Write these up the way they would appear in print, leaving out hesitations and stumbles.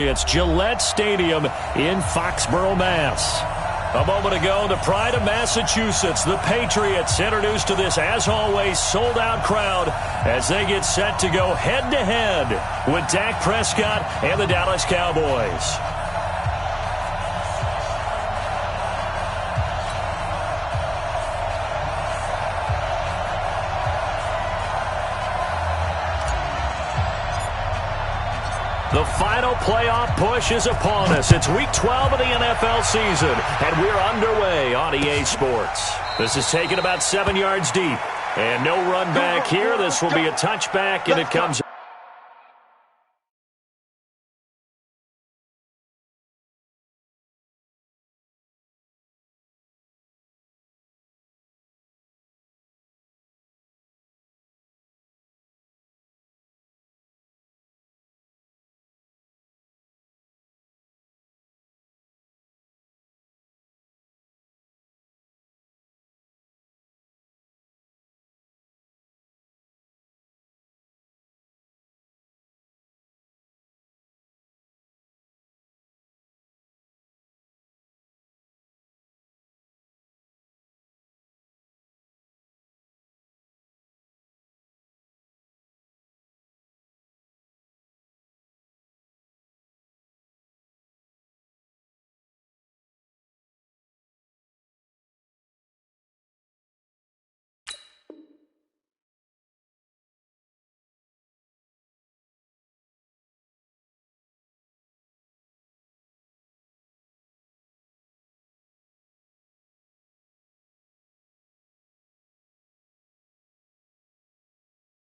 It's Gillette Stadium in Foxborough, Mass. A moment ago, the pride of Massachusetts, the Patriots, introduced to this, as always, sold-out crowd as they get set to go head-to-head with Dak Prescott and the Dallas Cowboys. The final playoff push is upon us. It's Week 12 of the NFL season, and we're underway on EA Sports. This is taken about 7 yards deep, and no run back here. This will be a touchback, and it comes.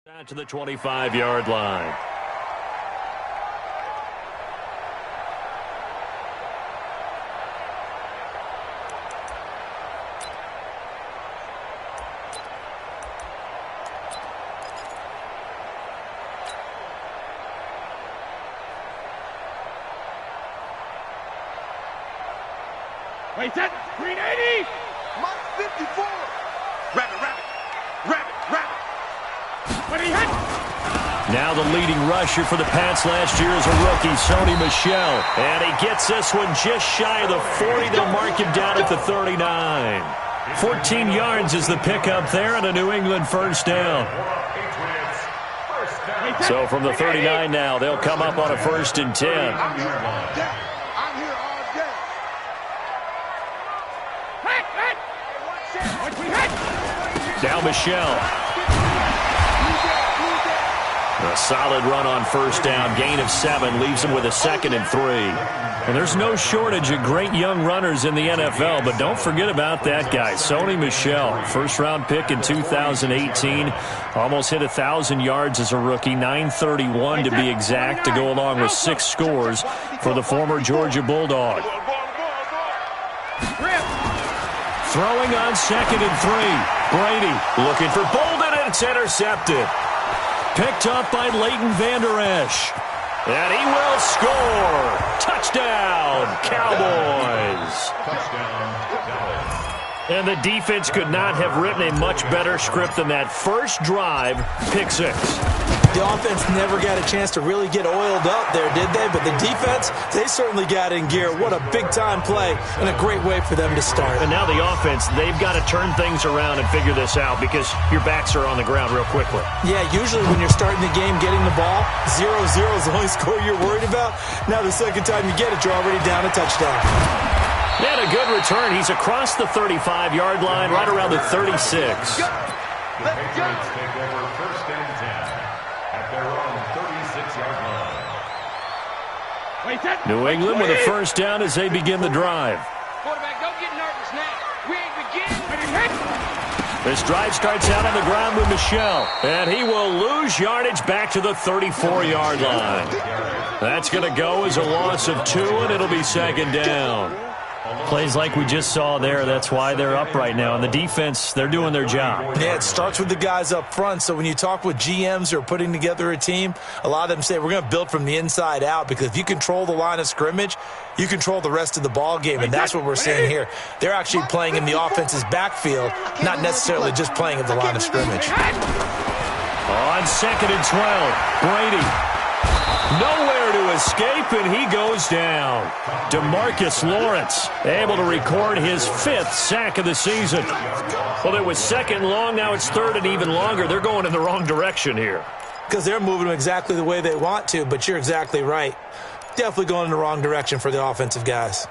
Down to the 25-yard line. Wait, set, green 80! Mike 54! Rabbit, rabbit, rabbit, rabbit! Now the leading rusher for the Pats last year is a rookie, Sony Michel. And he gets this one just shy of the 40. They'll mark him down at the 39. 14 yards is the pickup there and a New England first down. So from the 39 now, they'll come up on a 1st and 10. I'm here all day. I'm here all day. Now Michel. A solid run on 1st down. Gain of 7 leaves him with a 2nd and 3. And there's no shortage of great young runners in the NFL, but don't forget about that guy, Sony Michel. 1st-round pick in 2018. Almost hit 1,000 yards as a rookie. 931 to be exact, to go along with 6 scores for the former Georgia Bulldog. Throwing on 2nd and 3. Brady looking for Bolden, and it's intercepted. Picked up by Leighton Vander Esch. And he will score. Touchdown, Cowboys. And the defense could not have written a much better script than that first drive, pick 6. The offense never got a chance to really get oiled up there, did they? But the defense, they certainly got in gear. What a big-time play and a great way for them to start. And now the offense, they've got to turn things around and figure this out because your backs are on the ground real quickly. Yeah, usually when you're starting the game, getting the ball, 0-0 is the only score you're worried about. Now the second time you get it, you're already down a touchdown. And a good return. He's across the 35-yard line, right around the 36. The Patriots take over 1st and 10 at their own 36-yard line. New England with a 1st down as they begin the drive. Quarterback, don't get nervous now. We ain't begin. This drive starts out on the ground with Michel, and he will lose yardage back to the 34-yard line. That's going to go as a loss of 2, and it'll be 2nd down. Plays like we just saw there, that's why they're up right now. And the defense, they're doing their job. Yeah, it starts with the guys up front. So when you talk with GMs who are putting together a team, a lot of them say we're going to build from the inside out, because if you control the line of scrimmage, you control the rest of the ball game, and that's what we're seeing here. They're actually playing in the offense's backfield, not necessarily just playing at the line of scrimmage. On 2nd and 12, Brady. Nowhere to escape, and he goes down. DeMarcus Lawrence able to record his 5th sack of the season. Well, it was 2nd and long. Now it's 3rd and even longer. They're going in the wrong direction here. Because they're moving them exactly the way they want to, but you're exactly right. Definitely going in the wrong direction for the offensive guys.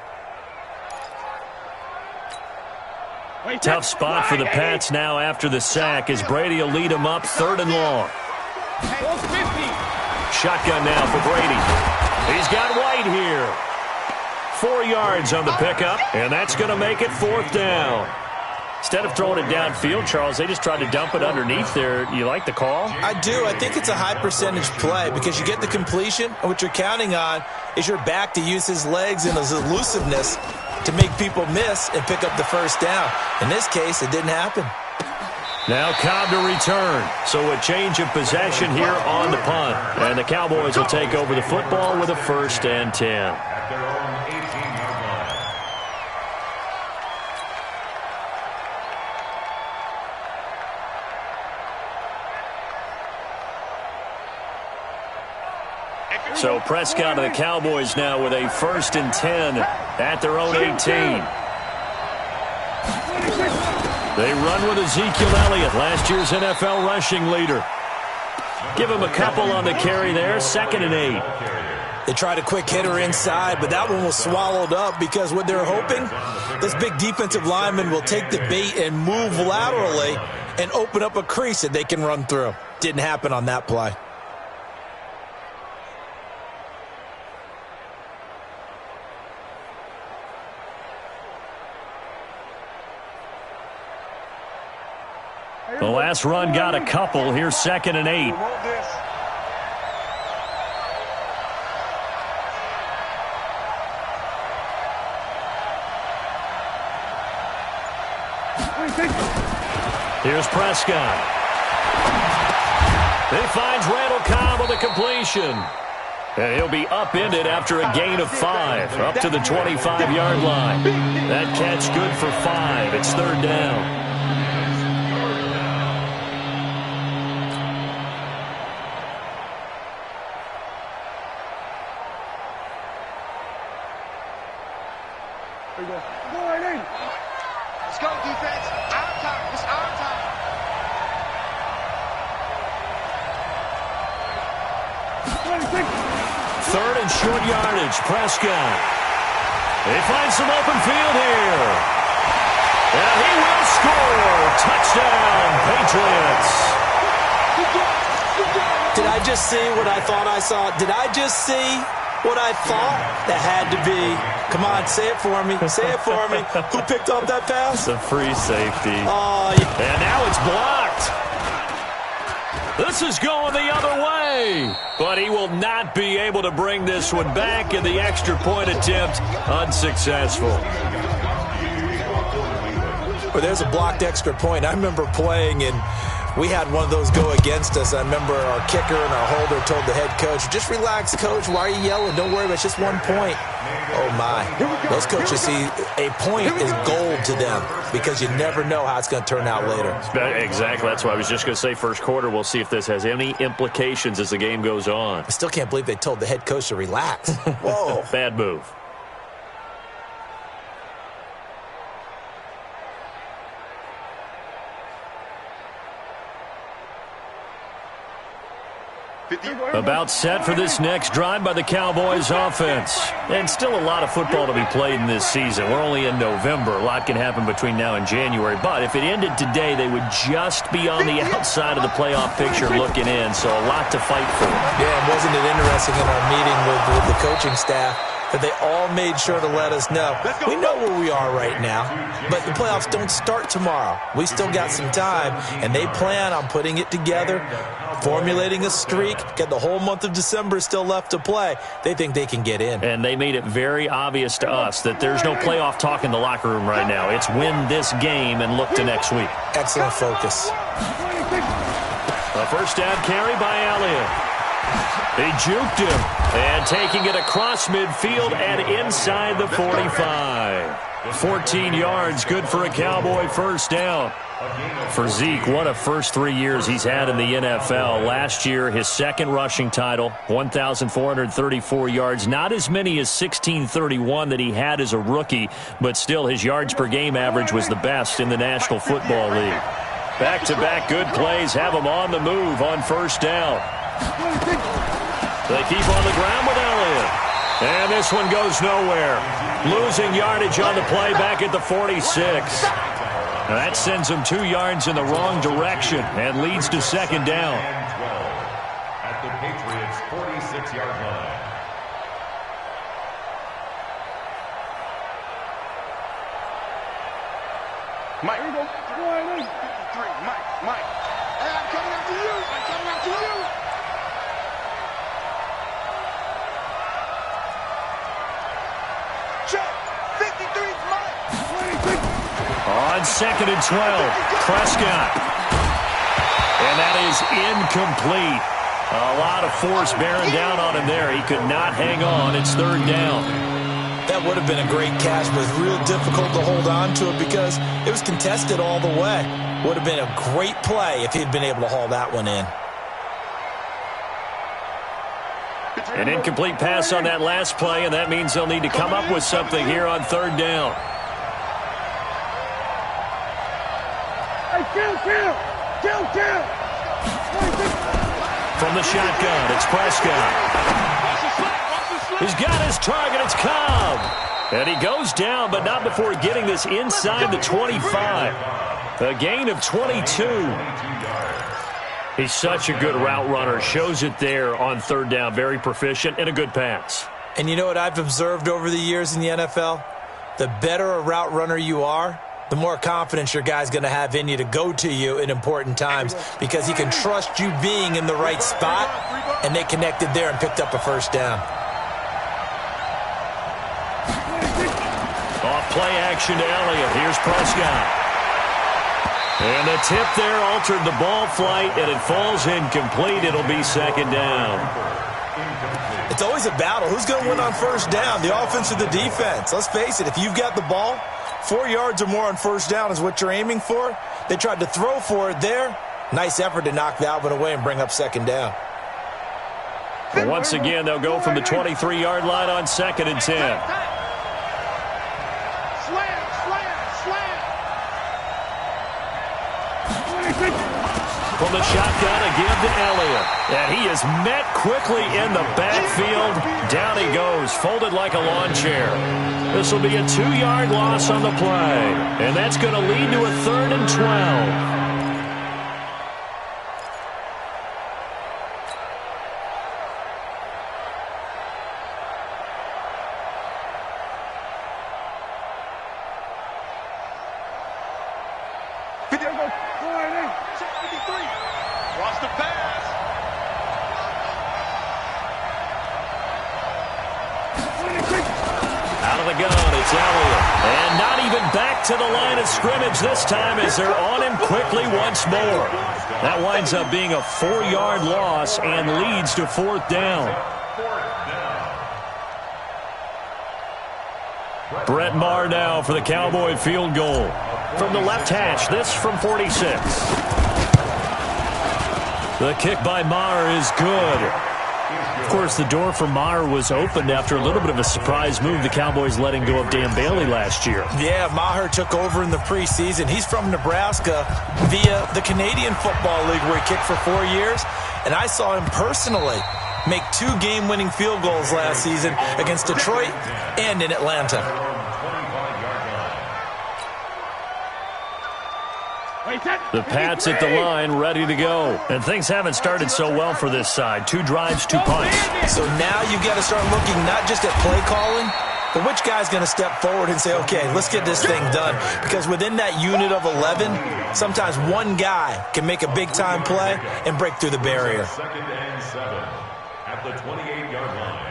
Tough spot for the Pats now after the sack as Brady will lead them up 3rd and long. Shotgun now for Brady. He's got White here. 4 yards on the pickup, and that's going to make it 4th down. Instead of throwing it downfield, Charles, they just tried to dump it underneath there. You like the call? I do. I think it's a high percentage play because you get the completion, and what you're counting on is your back to use his legs and his elusiveness to make people miss and pick up the 1st down. In this case, it didn't happen. Now Cobb to return. So a change of possession here on the punt. And the Cowboys will take over the football with a 1st and 10. At their own 18-yard line. So Prescott and the Cowboys now with a 1st and 10 at their own 18. They run with Ezekiel Elliott, last year's NFL rushing leader. Give him a couple on the carry there, 2nd and 8. They tried a quick hitter inside, but that one was swallowed up because what they're hoping, this big defensive lineman will take the bait and move laterally and open up a crease that they can run through. Didn't happen on that play. The last run got a couple. Here's 2nd and 8. Here's Prescott. He finds Randall Cobb with a completion. And he'll be upended after a gain of 5, up to the 25-yard line. That catch good for 5. It's 3rd down. Let's go, defense. Our time. It's our time. Third and short yardage. Prescott. He finds some open field here. And he will score. Touchdown, Patriots. Did I just see what I thought I saw? Did I just see what I thought? That had to be. Come on, say it for me. Say it for me. Who picked up that pass? The free safety. Oh, yeah. And now it's blocked. This is going the other way. But he will not be able to bring this one back, and the extra point attempt unsuccessful. Well, there's a blocked extra point. I remember playing, and we had one of those go against us. I remember our kicker and our holder told the head coach, just relax, coach. Why are you yelling? Don't worry about it. It's just 1 point. Oh, my. Those coaches see a point is gold to them because you never know how it's going to turn out later. Exactly. That's what I was just going to say. First quarter, we'll see if this has any implications as the game goes on. I still can't believe they told the head coach to relax. Whoa. Bad move. About set for this next drive by the Cowboys offense. And still a lot of football to be played in this season. We're only in November. A lot can happen between now and January. But if it ended today, they would just be on the outside of the playoff picture looking in. So a lot to fight for. Yeah, and wasn't it interesting in our meeting with the coaching staff that they all made sure to let us know. We know where we are right now, but the playoffs don't start tomorrow. We still got some time, and they plan on putting it together, formulating a streak, got the whole month of December still left to play. They think they can get in. And they made it very obvious to us that there's no playoff talk in the locker room right now. It's win this game and look to next week. Excellent focus. A first down carry by Elliott. He juked him, and taking it across midfield and inside the 45. 14 yards, good for a Cowboy first down. For Zeke, what a first 3 years he's had in the NFL. Last year, his second rushing title, 1,434 yards. Not as many as 1,631 that he had as a rookie, but still his yards per game average was the best in the National Football League. Back-to-back good plays have him on the move on first down. They keep on the ground with Elliott. And this one goes nowhere. Losing yardage on the play back at the 46. Now that sends him 2 yards in the wrong direction and leads to second down. At the Patriots' 46-yard line. Mike, here we go. Mike. Hey, I'm coming after you. I'm coming after you. Check. 53, Mike. On second and 12, Prescott. And that is incomplete. A lot of force bearing down on him there. He could not hang on. It's third down. That would have been a great catch, but it's real difficult to hold on to it because it was contested all the way. Would have been a great play if he'd been able to haul that one in. An incomplete pass on that last play, and that means they'll need to come up with something here on third down. From the shotgun, it's Prescott. He's got his target, it's Cobb. And he goes down, but not before getting this inside the 25. A gain of 22. He's such a good route runner. Shows it there on third down. Very proficient and a good pass. And you know what I've observed over the years in the NFL? The better a route runner you are, the more confidence your guy's going to have in you to go to you in important times because he can trust you being in the right spot, and they connected there and picked up a first down. Off play action to Elliott. Here's Prescott. And the tip there altered the ball flight, and it falls incomplete. It'll be second down. It's always a battle. Who's going to win on first down, the offense or the defense? Let's face it, if you've got the ball, 4 yards or more on first down is what you're aiming for. They tried to throw for it there. Nice effort to knock that one away and bring up second down. But once again, they'll go from the 23-yard line on second and 10. From the shotgun, a give to Elliott. And he is met quickly in the backfield. Down he goes, folded like a lawn chair. This will be a 2-yard loss on the play. And that's going to lead to a 3rd and 12. To the line of scrimmage this time as they're on him quickly once more. That winds up being a 4-yard loss and leads to 4th down. Brett Maher now for the Cowboy field goal. From the left hash, this from 46. The kick by Maher is good. Of course, the door for Maher was opened after a little bit of a surprise move. The Cowboys letting go of Dan Bailey last year. Yeah, Maher took over in the preseason. He's from Nebraska via the Canadian Football League where he kicked for 4 years. And I saw him personally make 2 game-winning field goals last season against Detroit and in Atlanta. The Pats at the line, ready to go. And things haven't started so well for this side. 2 drives, 2 punts. So now you've got to start looking not just at play calling, but which guy's going to step forward and say, okay, let's get this thing done. Because within that unit of 11, sometimes one guy can make a big-time play and break through the barrier. 2nd and 7 at the 28-yard line.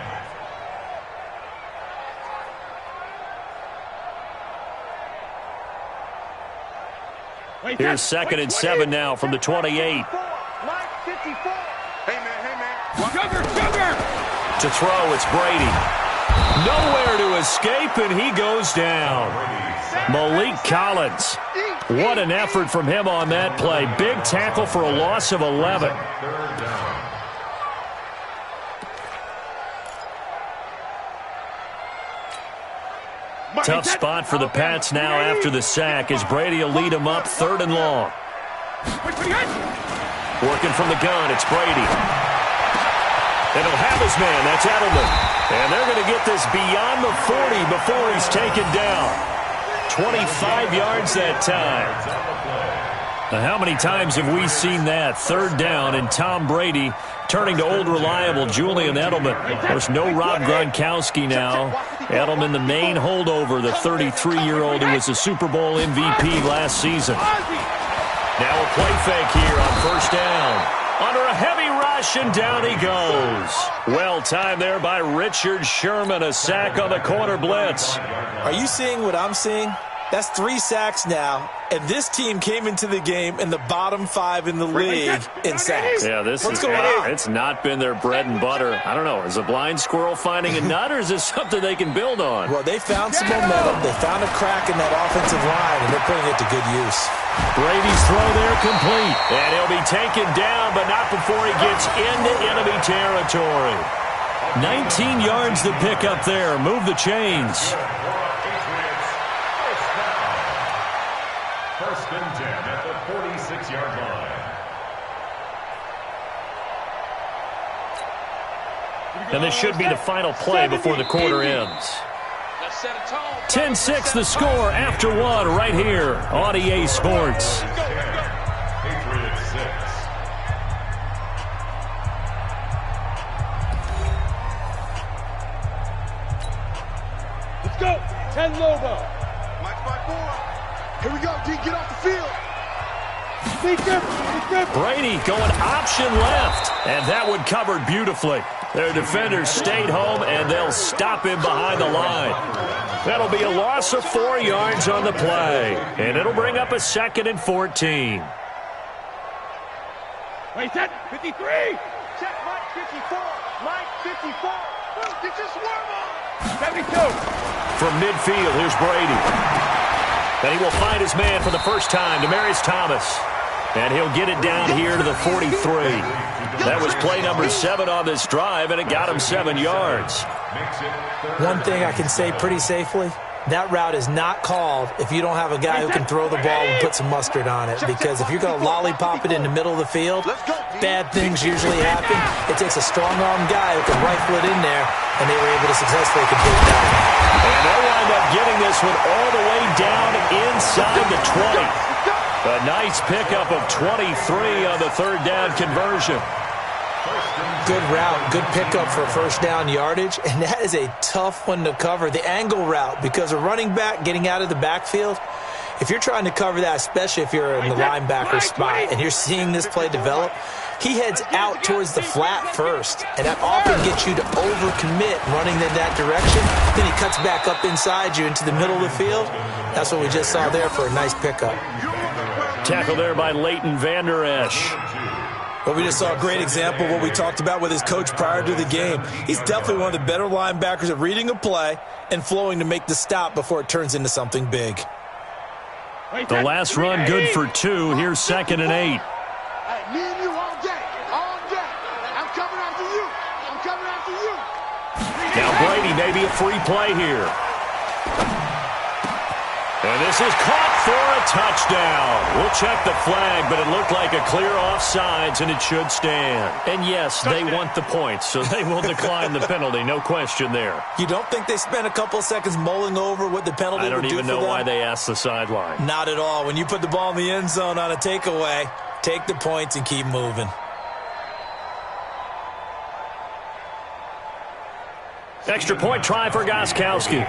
Here's 2nd and 7 now from the 28. Hey, man. Sugar! To throw, it's Brady. Nowhere to escape, and he goes down. Maliek Collins. What an effort from him on that play. Big tackle for a loss of 11. Tough spot for the Pats now after the sack as Brady will lead them up 3rd and long. Working from the gun, it's Brady. And he'll have his man, that's Edelman. And they're going to get this beyond the 40 before he's taken down. 25 yards that time. Now, how many times have we seen that? 3rd down and Tom Brady turning to old reliable Julian Edelman. Of course, no Rob Gronkowski now. Edelman, the main holdover, the 33-year-old who was a Super Bowl MVP last season. Now a play fake here on 1st down. Under a heavy rush, and down he goes. Well timed there by Richard Sherman. A sack on the corner blitz. Are you seeing what I'm seeing? That's 3 sacks now, and this team came into the game in the bottom 5 in the league in sacks. Yeah, What's going on? It's not been their bread and butter. I don't know. Is a blind squirrel finding a nut, or is this something they can build on? Well, they found some momentum. They found a crack in that offensive line, and they're putting it to good use. Brady's throw there complete. And he'll be taken down, but not before he gets into enemy territory. 19 yards to pick up there. Move the chains. 1st and 10 at the 46-yard line. And this should be the final play before the quarter ends. 10-6 the score after 1 right here on EA Sports. Patriots 6. Let's go. 10 Lobo. Mike by 4. Here we go, D. Get off the field. Brady going option left. And that one covered beautifully. Their defenders stayed home, and they'll stop him behind the line. That'll be a loss of 4 yards on the play. And it'll bring up a 2nd and 14. Wait, set. 53. Check Mike 54. Mike 54. Get your swarm on. 72. From midfield, here's Brady. And he will find his man for the first time, Demaryius Thomas. And he'll get it down here to the 43. That was play number 7 on this drive, and it got him 7 yards. One thing I can say pretty safely, that route is not called if you don't have a guy who can throw the ball and put some mustard on it. Because if you're going to lollipop it in the middle of the field, bad things usually happen. It takes a strong-armed guy who can rifle it in there, and they were able to successfully complete that. And they'll wind up getting this one all the way down inside the 20. A nice pickup of 23 on the 3rd down conversion. Good route, good pickup for 1st down yardage, and that is a tough one to cover. The angle route, because a running back getting out of the backfield, if you're trying to cover that, especially if you're in the linebacker spot and you're seeing this play develop, he heads out towards the flat first, and that often gets you to overcommit running in that direction. Then he cuts back up inside you into the middle of the field. That's what we just saw there for a nice pickup. Tackle there by Leighton Vander Esch. But we just saw a great example of what we talked about with his coach prior to the game. He's definitely one of the better linebackers at reading a play and flowing to make the stop before it turns into something big. The last run good for 2. Here's 2nd and 8. Hey, me and you all day. All day. I'm coming after you. I'm coming after you. Now Brady may be a free play here. And this is caught for a touchdown. We'll check the flag, but it looked like a clear offsides, and it should stand. And yes, they want the points, so they will decline the penalty. No question there. You don't think they spent a couple of seconds mulling over what the penalty would do for them? I don't even know why they asked the sideline. Not at all. When you put the ball in the end zone on a takeaway, take the points and keep moving. Extra point try for Gostkowski.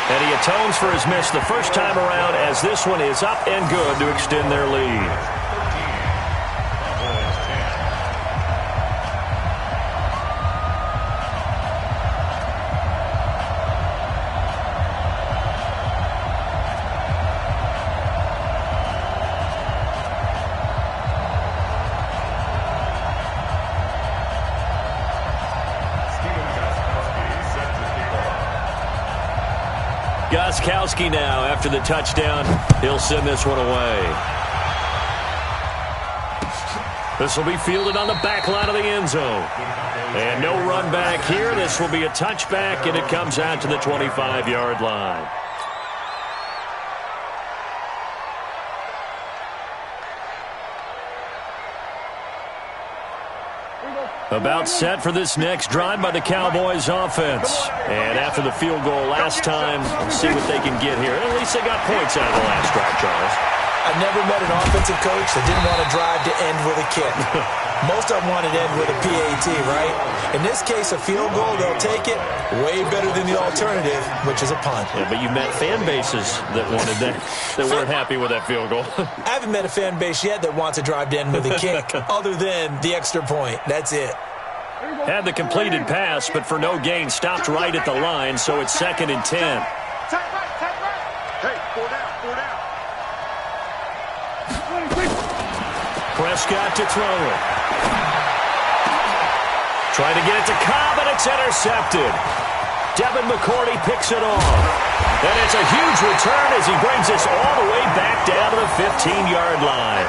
And he atones for his miss the first time around, as this one is up and good to extend their lead. Gostkowski now after the touchdown. He'll send this one away. This will be fielded on the back line of the end zone. And no run back here. This will be a touchback, and it comes out to the 25-yard line. About set for this next drive by the Cowboys offense. And after the field goal last time, let's see what they can get here. At least they got points out of the last drive, Charles. I've never met an offensive coach that didn't want a drive to end with a kick. Most of them want it to end with a PAT, right? In this case, a field goal, they'll take it. Way better than the alternative, which is a punt. Yeah, but you met fan bases that wanted that weren't happy with that field goal. I haven't met a fan base yet that wants a drive to end with a kick, other than the extra point. That's it. Had the completed pass, but for no gain, stopped right at the line, so it's 2nd and 10. Tight right. Hey, 4 down. Prescott to throw it. Trying to get it to Cobb, and it's intercepted. Devin McCourty picks it off. And it's a huge return as he brings us all the way back down to the 15-yard line.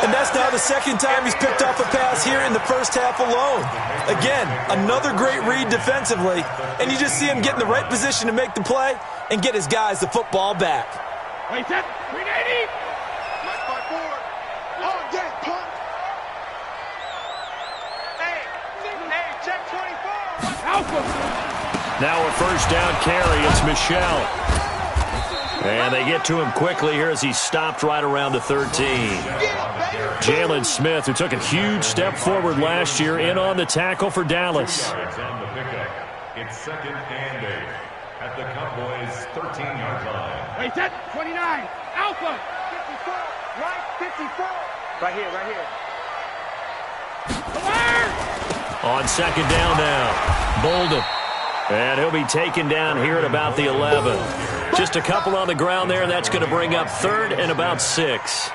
And that's now the second time he's picked off a pass here in the first half alone. Again, another great read defensively, and you just see him get in the right position to make the play and get his guys the football back. Wait, set. 380. Nice by forward. On deck, punt. Hey, check 24. Alpha. Now a first down carry. It's Michel. And they get to him quickly here as he stopped right around the 13. Jalen Smith, who took a huge step forward last year, in on the tackle for Dallas. On the pickup. It's 2nd and 8 at the Cowboys' 13-yard line. Wait, set. 29. Alpha. 54. Right, 54. Right here. On 2nd down now, Bolden. And he'll be taken down here at about the 11. Just a couple on the ground there. That's going to bring up 3rd and about 6.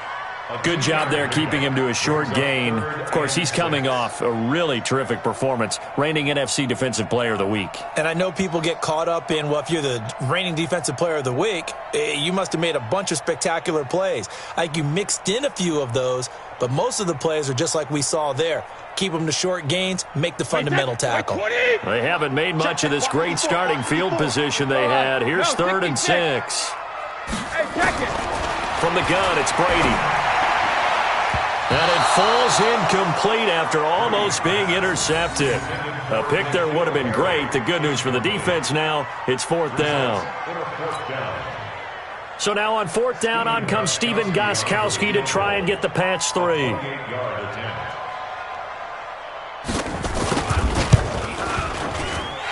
Good job there keeping him to a short gain. Of course, he's coming off a really terrific performance, reigning NFC Defensive Player of the Week. And I know people get caught up in, well, if you're the reigning Defensive Player of the Week, you must have made a bunch of spectacular plays. I think you mixed in a few of those, but most of the plays are just like we saw there. Keep them to short gains, make the fundamental tackle. They haven't made much of this great starting field position they had. Here's 3rd and 6. From the gun, it's Brady. And it falls incomplete after almost being intercepted. A pick there would have been great. The good news for the defense now, it's 4th down. So now on 4th down, on comes Stephen Gostkowski to try and get the patch 3.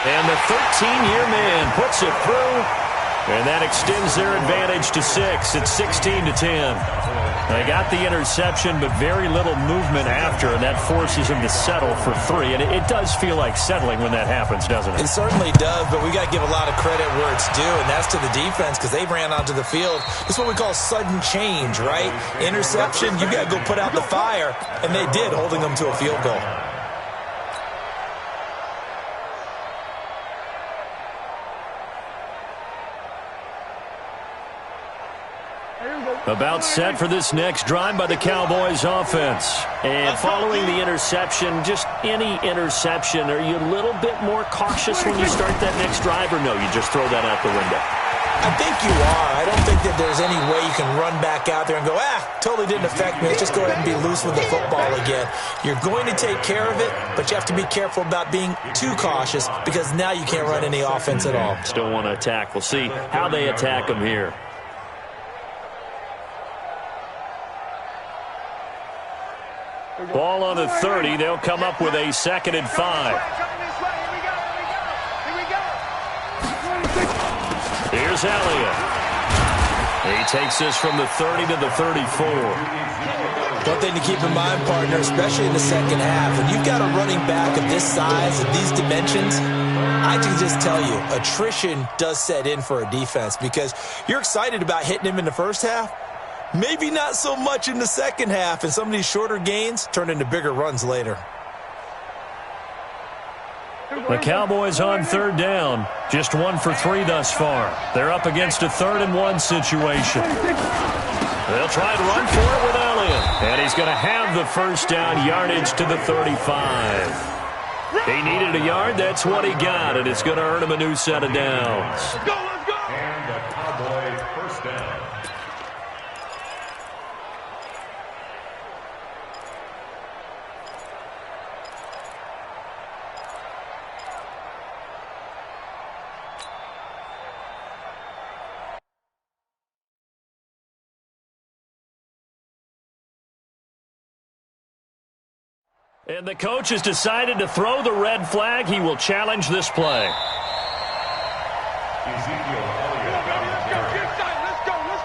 And the 13-year man puts it through, and that extends their advantage to 6. It's 16-10. They got the interception, but very little movement after, and that forces him to settle for 3. And it does feel like settling when that happens, doesn't it? It certainly does, but we got to give a lot of credit where it's due, and that's to the defense because they ran onto the field. This is what we call sudden change, right? Interception, you got to go put out the fire, and they did, holding them to a field goal. About set for this next drive by the Cowboys offense. And following the interception, just any interception, are you a little bit more cautious when you start that next drive, or no, you just throw that out the window? I think you are. I don't think that there's any way you can run back out there and go, totally didn't affect me. Let's just go ahead and be loose with the football again. You're going to take care of it, but you have to be careful about being too cautious because now you can't run any offense at all. Still want to attack. We'll see how they attack them here. Ball on the 30. They'll come up with a 2nd and 5. Here's Elliott. He takes this from the 30 to the 34. One thing to keep in mind, partner, especially in the second half, when you've got a running back of this size and these dimensions, I can just tell you, attrition does set in for a defense because you're excited about hitting him in the first half. Maybe not so much in the second half, and some of these shorter gains turn into bigger runs later. The Cowboys on third down. Just 1 for 3 thus far. They're up against a 3rd-and-1 situation. They'll try to run for it with Elliott. And he's going to have the first down, yardage to the 35. He needed a yard. That's what he got, and it's going to earn him a new set of downs. And the Cowboys first down. And the coach has decided to throw the red flag. He will challenge this play. Ezekiel Elliott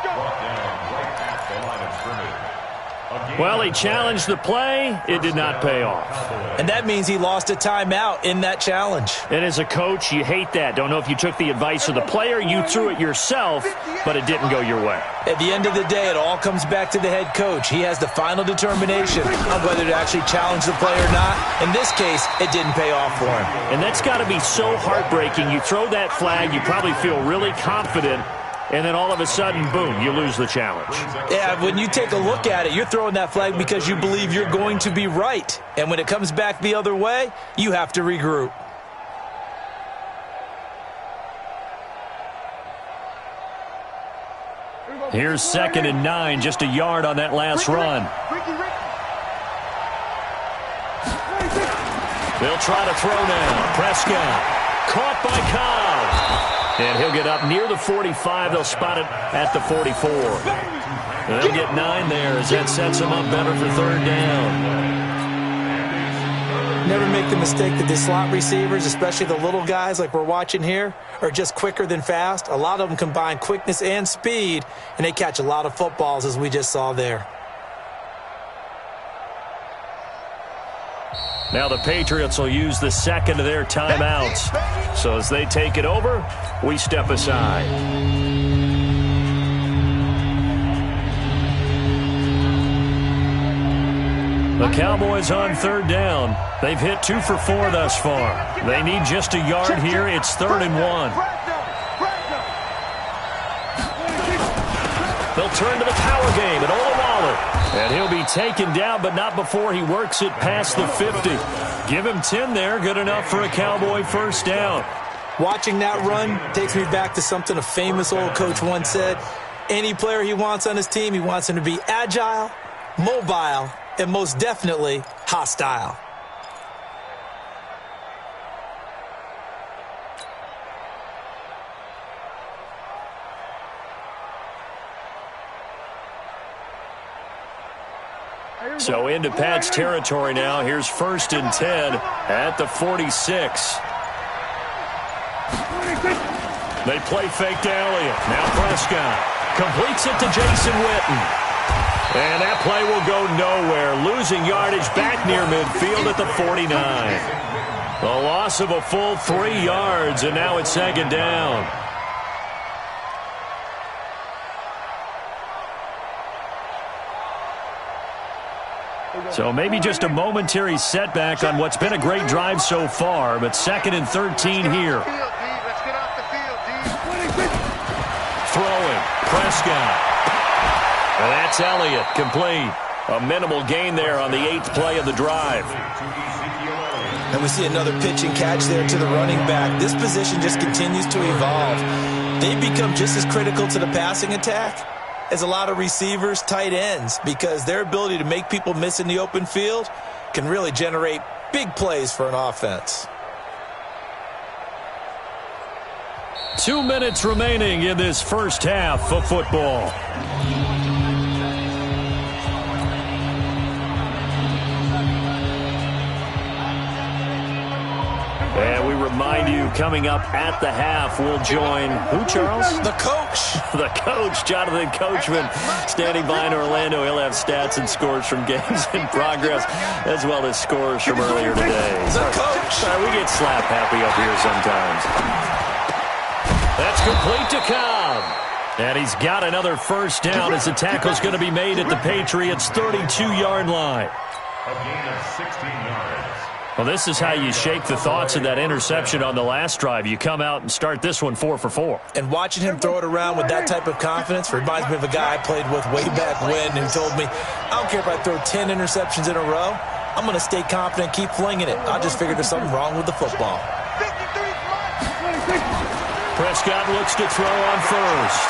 brought down right at the line of scrimmage. Well, he challenged the play. It did not pay off. And that means he lost a timeout in that challenge. And as a coach, you hate that. Don't know if you took the advice of the player. You threw it yourself, but it didn't go your way. At the end of the day, it all comes back to the head coach. He has the final determination on whether to actually challenge the play or not. In this case, it didn't pay off for him. And that's got to be so heartbreaking. You throw that flag, you probably feel really confident, and then all of a sudden, boom, you lose the challenge. Yeah, when you take a look at it, you're throwing that flag because you believe you're going to be right. And when it comes back the other way, you have to regroup. Here's 2nd and 9, just a yard on that last run. They'll try to throw now. Prescott caught by Cobb. And he'll get up near the 45. They'll spot it at the 44. They'll get 9 there as that sets them up better for 3rd down. Never make the mistake that the slot receivers, especially the little guys like we're watching here, are just quicker than fast. A lot of them combine quickness and speed, and they catch a lot of footballs, as we just saw there. Now the Patriots will use the second of their timeouts. So as they take it over, we step aside. The Cowboys on 3rd down. They've hit 2 for 4 thus far. They need just a yard here. It's 3rd and 1. They'll turn to the power game at Olawale. And he'll be taken down, but not before he works it past the 50. Give him 10 there. Good enough for a Cowboy first down. Watching that run takes me back to something a famous old coach once said. Any player he wants on his team, he wants him to be agile, mobile, and most definitely hostile. So into Pat's territory now. Here's 1st and 10 at the 46. They play fake to Elliott. Now Prescott completes it to Jason Witten. And that play will go nowhere. Losing yardage back near midfield at the 49. A loss of a full 3 yards, and now it's 2nd down. So maybe just a momentary setback on what's been a great drive so far, but 2nd and 13 here. Throwing, Prescott. And that's Elliott, complete. A minimal gain there on the 8th play of the drive. And we see another pitch and catch there to the running back. This position just continues to evolve. They become just as critical to the passing attack as a lot of receivers, tight ends, because their ability to make people miss in the open field can really generate big plays for an offense. 2 minutes remaining in this first half of football. And we remind you, coming up at the half, we'll join who, Charles? The coach. The coach, Jonathan Coachman, standing by in Orlando. He'll have stats and scores from games in progress, as well as scores from earlier today. The coach. Sorry, we get slap happy up here sometimes. That's complete to Cobb. And he's got another first down as the tackle's going to be made at the Patriots' 32-yard line. A gain of 16 yards. Well, this is how you shake the thoughts of that interception on the last drive. You come out and start this one 4 for 4. And watching him throw it around with that type of confidence reminds me of a guy I played with way back when who told me, I don't care if I throw 10 interceptions in a row, I'm going to stay confident, keep flinging it. I just figured there's something wrong with the football. Prescott looks to throw on first.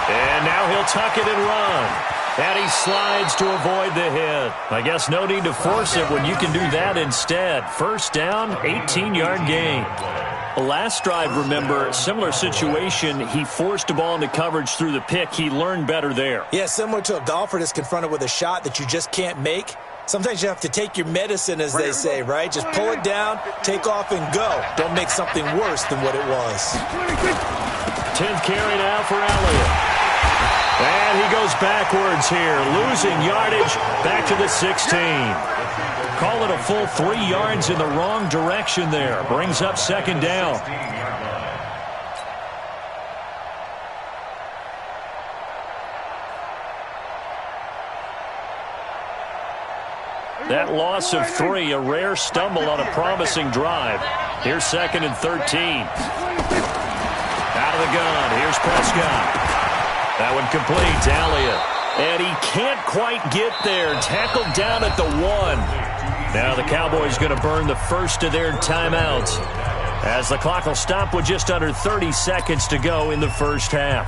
And now he'll tuck it and run. And he slides to avoid the hit. I guess no need to force it when you can do that instead. First down, 18-yard gain. The last drive, remember, similar situation. He forced a ball into coverage through the pick. He learned better there. Yeah, similar to a golfer that's confronted with a shot that you just can't make. Sometimes you have to take your medicine, as they say, right? Just pull it down, take off, and go. Don't make something worse than what it was. 10th carry now for Elliott. And he goes backwards here, losing yardage back to the 16. Call it a full 3 yards in the wrong direction there. Brings up second down. That loss of 3, a rare stumble on a promising drive. Here's 2nd and 13. Out of the gun, here's Prescott. That one complete to Elliott. And he can't quite get there. Tackled down at the 1. Now the Cowboys going to burn the first of their timeouts as the clock will stop with just under 30 seconds to go in the first half.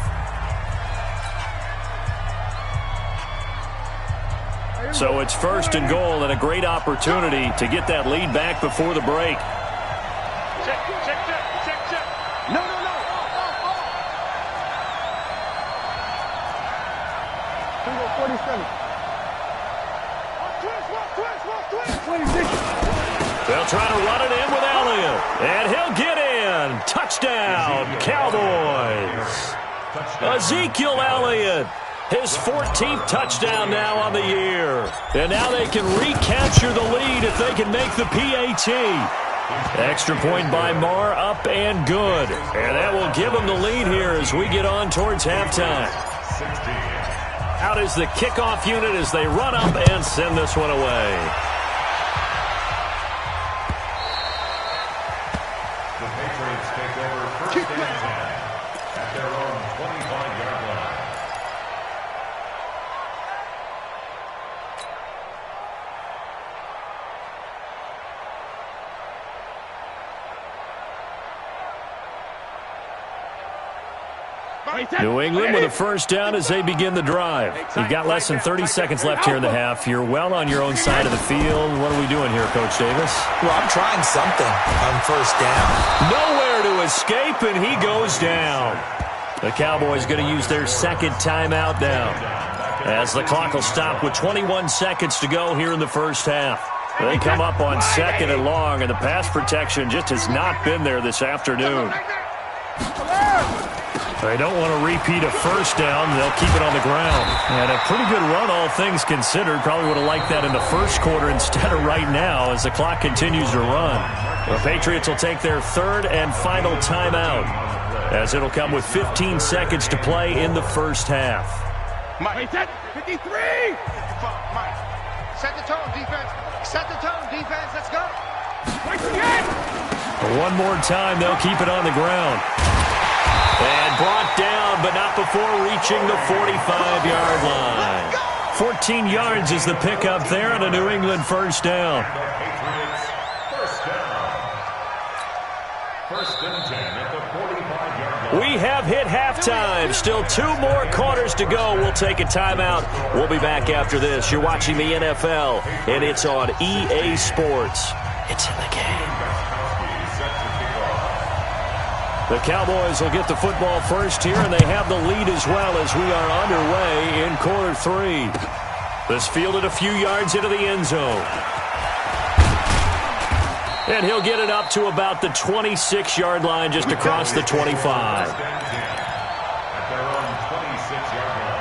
So it's 1st and goal and a great opportunity to get that lead back before the break. Check. No. 47. They'll try to run it in with Elliott. And he'll get in. Touchdown, Cowboys. Ezekiel Elliott. His 14th touchdown now on the year. And now they can recapture the lead if they can make the PAT. Extra point by Marr, up and good. And that will give them the lead here as we get on towards halftime. Out is the kickoff unit as they run up and send this one away. The Patriots take over first and 10 at their own 25-yard line. New England with a first down as they begin the drive. You've got less than 30 seconds left here in the half. You're well on your own side of the field. What are we doing here, Coach Davis? Well, I'm trying something on first down. Nowhere to escape, and he goes down. The Cowboys going to use their second timeout now as the clock will stop with 21 seconds to go here in the first half. They come up on 2nd and long, and the pass protection just has not been there this afternoon. They don't want to repeat a first down. They'll keep it on the ground. And a pretty good run, all things considered. Probably would have liked that in the first quarter instead of right now as the clock continues to run. The Patriots will take their 3rd and final timeout as it'll come with 15 seconds to play in the first half. Mike, 53! Mike, set the tone, defense. Set the tone, defense. Let's go. One more time, they'll keep it on the ground. And brought down, but not before reaching the 45-yard line. 14 yards is the pickup there on a New England first down. First and 10 at the 45-yard line. We have hit halftime. Still 2 more quarters to go. We'll take a timeout. We'll be back after this. You're watching the NFL, and it's on EA Sports. It's in the game. The Cowboys will get the football first here, and they have the lead as well as we are underway in quarter 3. This fielded a few yards into the end zone. And he'll get it up to about the 26-yard line just across the 25. At their own 26-yard line.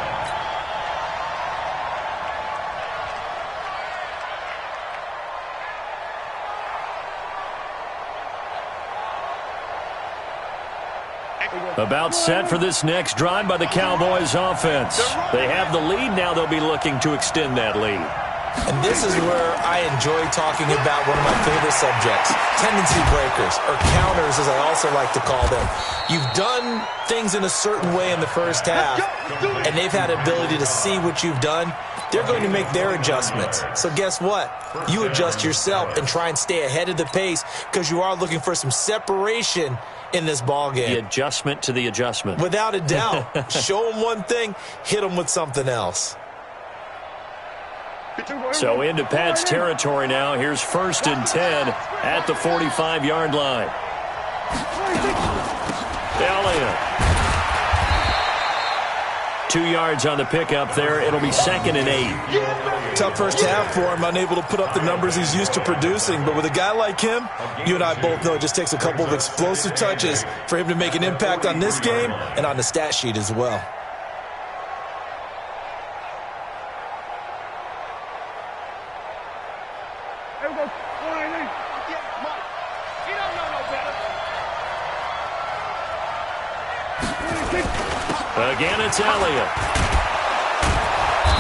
About set for this next drive by the Cowboys offense. They have the lead. Now they'll be looking to extend that lead. And this is where I enjoy talking about one of my favorite subjects, tendency breakers, or counters as I also like to call them. You've done things in a certain way in the first half, and they've had ability to see what you've done. They're going to make their adjustments. So guess what? You adjust yourself and try and stay ahead of the pace because you are looking for some separation in this ball game. The adjustment to the adjustment. Without a doubt. Show them one thing, hit them with something else. So into Pat's territory now. Here's 1st and 10 at the 45-yard line. Elliott. 2 yards on the pickup there. It'll be 2nd and 8. Tough first half for him, unable to put up the numbers he's used to producing. But with a guy like him, you and I both know it just takes a couple of explosive touches for him to make an impact on this game and on the stat sheet as well. Again, it's Elliott.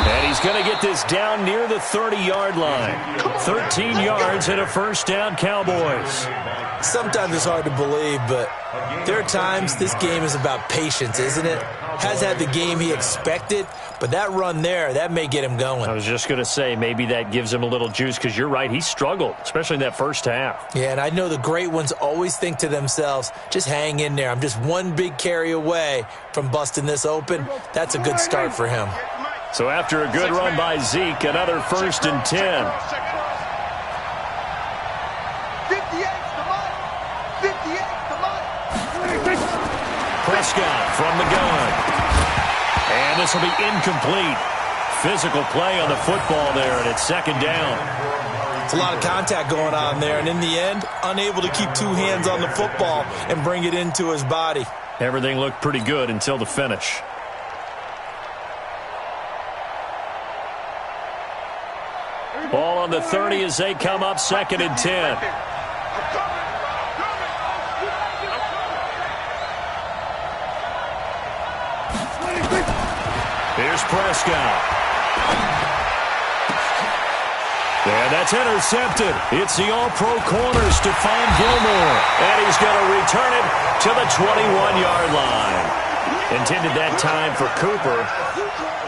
And he's going to get this down near the 30-yard line. 13 yards and a first down, Cowboys. Sometimes it's hard to believe, but there are times this game is about patience, isn't it? Has had the game he expected, but that run there, that may get him going. I was just going to say maybe that gives him a little juice because you're right, he struggled, especially in that first half. Yeah, and I know the great ones always think to themselves, just hang in there. I'm just one big carry away from busting this open. That's a good start for him. So after a good run by Zeke, another 1st and 10. 58 to Mike. 58 to Mike. Prescott from the gun. And this will be incomplete. Physical play on the football there, and it's 2nd down. It's a lot of contact going on there, and in the end, unable to keep 2 hands on the football and bring it into his body. Everything looked pretty good until the finish. Ball on the 30 as they come up, 2nd and 10. Here's Prescott. And that's intercepted. It's the all-pro corner, Stephon Gilmore. And he's going to return it to the 21-yard line. Intended that time for Cooper.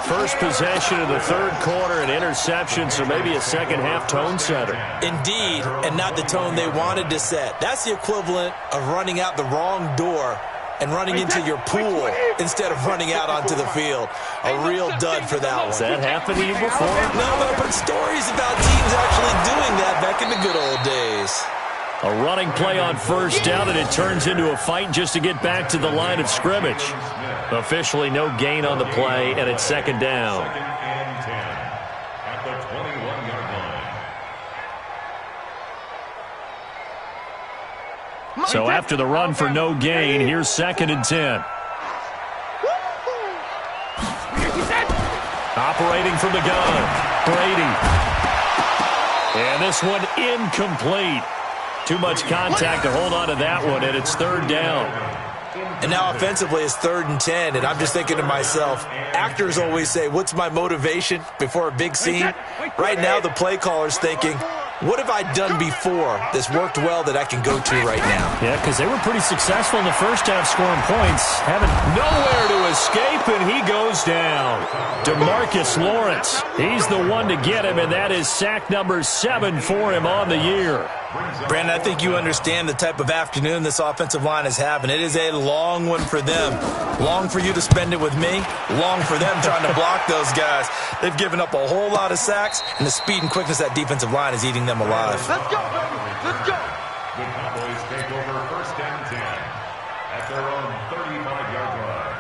First possession of the 3rd quarter, an interception, so maybe a second-half tone setter. Indeed, and not the tone they wanted to set. That's the equivalent of running out the wrong door and running into your pool instead of running out onto the field. A real dud for that one. Has that happened to you before? No, but I've heard stories about teams actually doing that back in the good old days. A running play on 1st down, and it turns into a fight just to get back to the line of scrimmage. Officially no gain on the play, and it's 2nd down. 2nd and 10 at the 21-yard line. So after the run for no gain, here's 2nd and 10. Operating from the gun, Brady. And this one incomplete. Too much contact to hold on to that one, and it's 3rd down. And now offensively it's 3rd and 10, and I'm just thinking to myself, actors always say, what's my motivation before a big scene? Right now the play caller's thinking, what have I done before that's worked well that I can go to right now? Yeah, because they were pretty successful in the first half scoring points. Having nowhere to escape, and he goes down. DeMarcus Lawrence, he's the one to get him, and that is sack number 7 for him on the year. Brandon, I think you understand the type of afternoon this offensive line is having. It is a long one for them. Long for you to spend it with me. Long for them trying to block those guys. They've given up a whole lot of sacks, and the speed and quickness of that defensive line is eating them alive. Let's go, baby. Let's go. The Cowboys take over 1st and 10 at their own 35-yard line.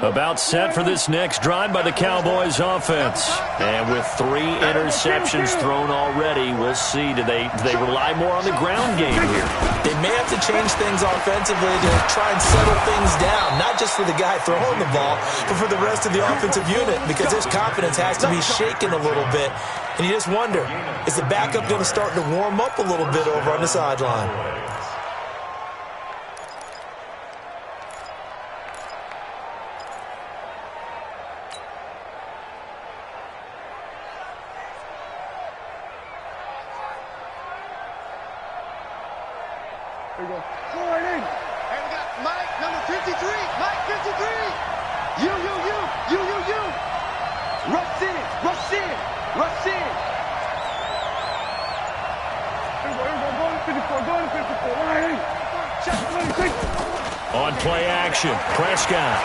About set for this next drive by the Cowboys offense. And with 3 interceptions thrown already, we'll see. Do they rely more on the ground game here? They may have to change things offensively to try and settle things down, not just for the guy throwing the ball, but for the rest of the offensive unit, because his confidence has to be shaken a little bit. And you just wonder, is the backup going to start to warm up a little bit over on the sideline? Here we go. Hey, we got Mike, number 53. Mike, 53. You. Rush in. Here we go. Going to 54. Check. On play action, Prescott.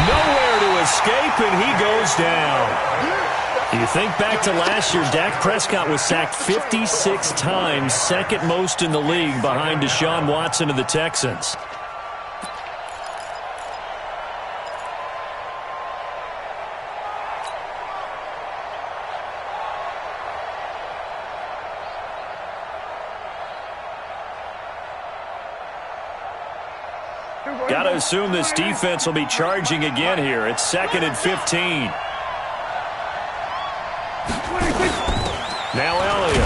Nowhere to escape, and he goes down. You think back to last year, Dak Prescott was sacked 56 times, second most in the league behind Deshaun Watson of the Texans. Got to assume this defense will be charging again here. It's 2nd and 15. Now Elliott.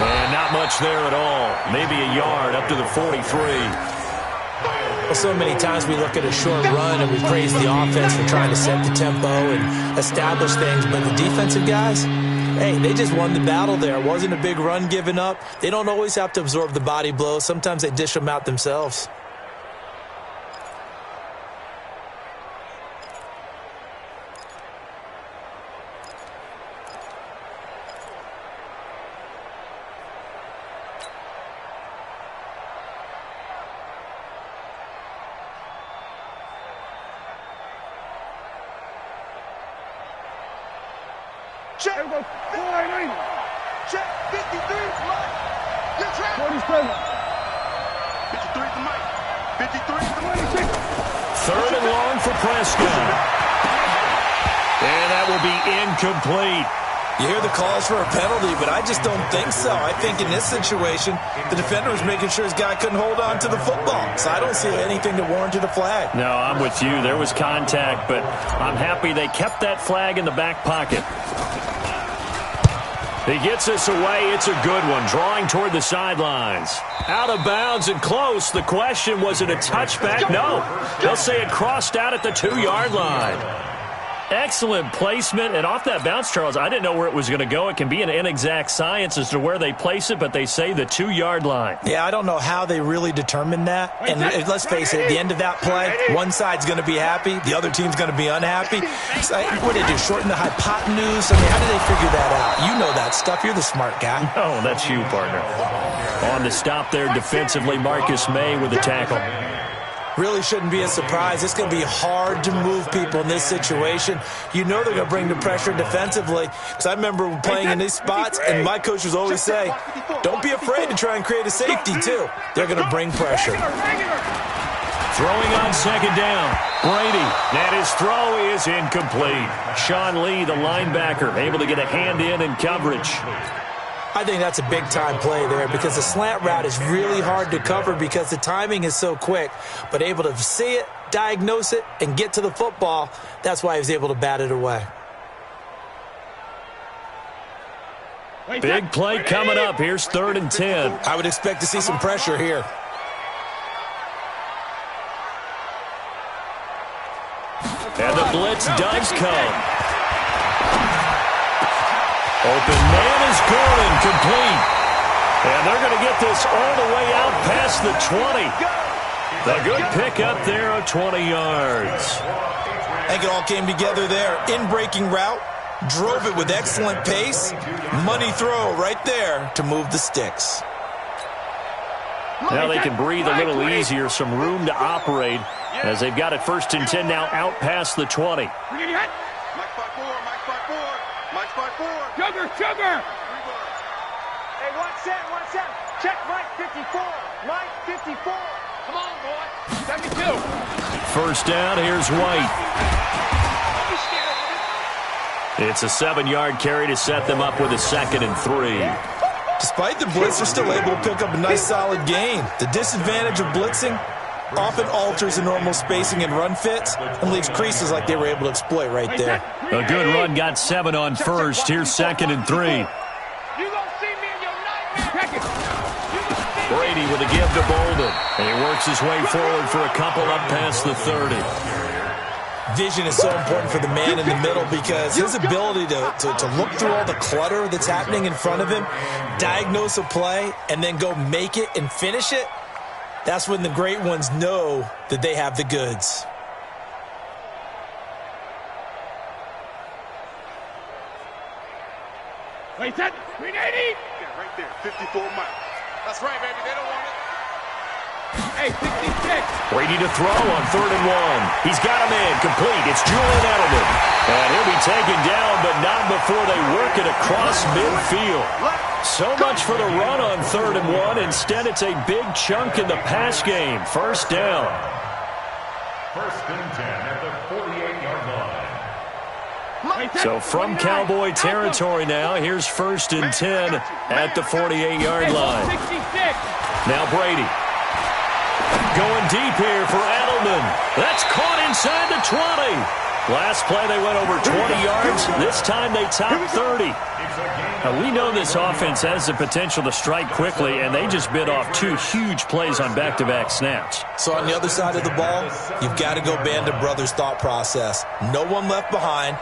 And not much there at all. Maybe a yard up to the 43. Well, so many times we look at a short run and we praise the offense for trying to set the tempo and establish things, but the defensive guys, hey, they just won the battle there. It wasn't a big run given up. They don't always have to absorb the body blows. Sometimes they dish them out themselves. Check. Check. 53. Mike. You're trapped. 47. 53 to Mike. 53 to 26. 3rd and long for Prescott. And that will be incomplete. You hear the calls for a penalty, but I just don't think so. I think in this situation, the defender was making sure his guy couldn't hold on to the football. So I don't see anything to warrant a flag. No, I'm with you. There was contact, but I'm happy they kept that flag in the back pocket. He gets this away. It's a good one. Drawing toward the sidelines. Out of bounds and close. The question, was it a touchback? No. They'll say it crossed out at the 2-yard line. Excellent placement. And off that bounce, Charles, I didn't know where it was going to go. It can be an inexact science as to where they place it, but they say the 2-yard line. Yeah, I don't know how they really determined that. And let's face it, at the end of that play, one side's going to be happy, the other team's going to be unhappy. So, what did they do, shorten the hypotenuse? I mean, how did they figure that out? You know that stuff. You're the smart guy. Oh, that's you, partner. On the stop there defensively, Marcus May with the tackle. Really shouldn't be a surprise. It's going to be hard to move people in this situation. You know they're going to bring the pressure defensively. Because I remember playing in these spots, and my coaches always say, don't be afraid to try and create a safety, too. They're going to bring pressure. Throwing on 2nd down. Brady. And his throw is incomplete. Sean Lee, the linebacker, able to get a hand in coverage. I think that's a big-time play there because the slant route is really hard to cover because the timing is so quick. But able to see it, diagnose it, and get to the football, that's why he was able to bat it away. Big play coming up. Here's 3rd and 10. I would expect to see some pressure here. And the blitz does come. Open man is good and complete. And they're going to get this all the way out past the 20. The good pickup there of 20 yards. I think it all came together there. In-breaking route, drove it with excellent pace. Money throw right there to move the sticks. Now they can breathe a little easier, some room to operate as they've got it 1st and 10 now out past the 20. Sugar! Hey, watch that. Check Mike 54. Mike 54. Come on, boy. 72. first down. Here's White. It's a 7-yard carry to set them up with a 2nd and 3. Despite the blitz, they're still able to pick up a nice solid gain. The disadvantage of blitzing often alters the normal spacing and run fits and leaves creases like they were able to exploit right there. A good run got 7 on first. Here's 2nd and 3. You gonna see me in your nightmare. Brady with a give to Bolden. And he works his way forward for a couple up past the 30. Vision is so important for the man in the middle because his ability to look through all the clutter that's happening in front of him, diagnose a play, and then go make it and finish it, that's when the great ones know that they have the goods. Wait, that 380. Yeah, right there, 54 miles. That's right, baby. They don't want it. Hey, 66. Brady to throw on 3rd and 1. He's got him in. Complete. It's Julian Edelman. And he'll be taken down, but not before they work it across midfield. So much for the run on 3rd and 1. Instead, it's a big chunk in the pass game. First down. 1st and 10 at the 48-yard line. So from Cowboy territory now, here's 1st and 10 at the 48-yard line. 66. Now Brady. Going deep here for Edelman. That's caught inside the 20. Last play they went over 20 yards. This time they topped 30. Now we know this offense has the potential to strike quickly, and they just bit off 2 huge plays on back-to-back snaps. So on the other side of the ball, you've got to go Band of Brothers thought process. No one left behind.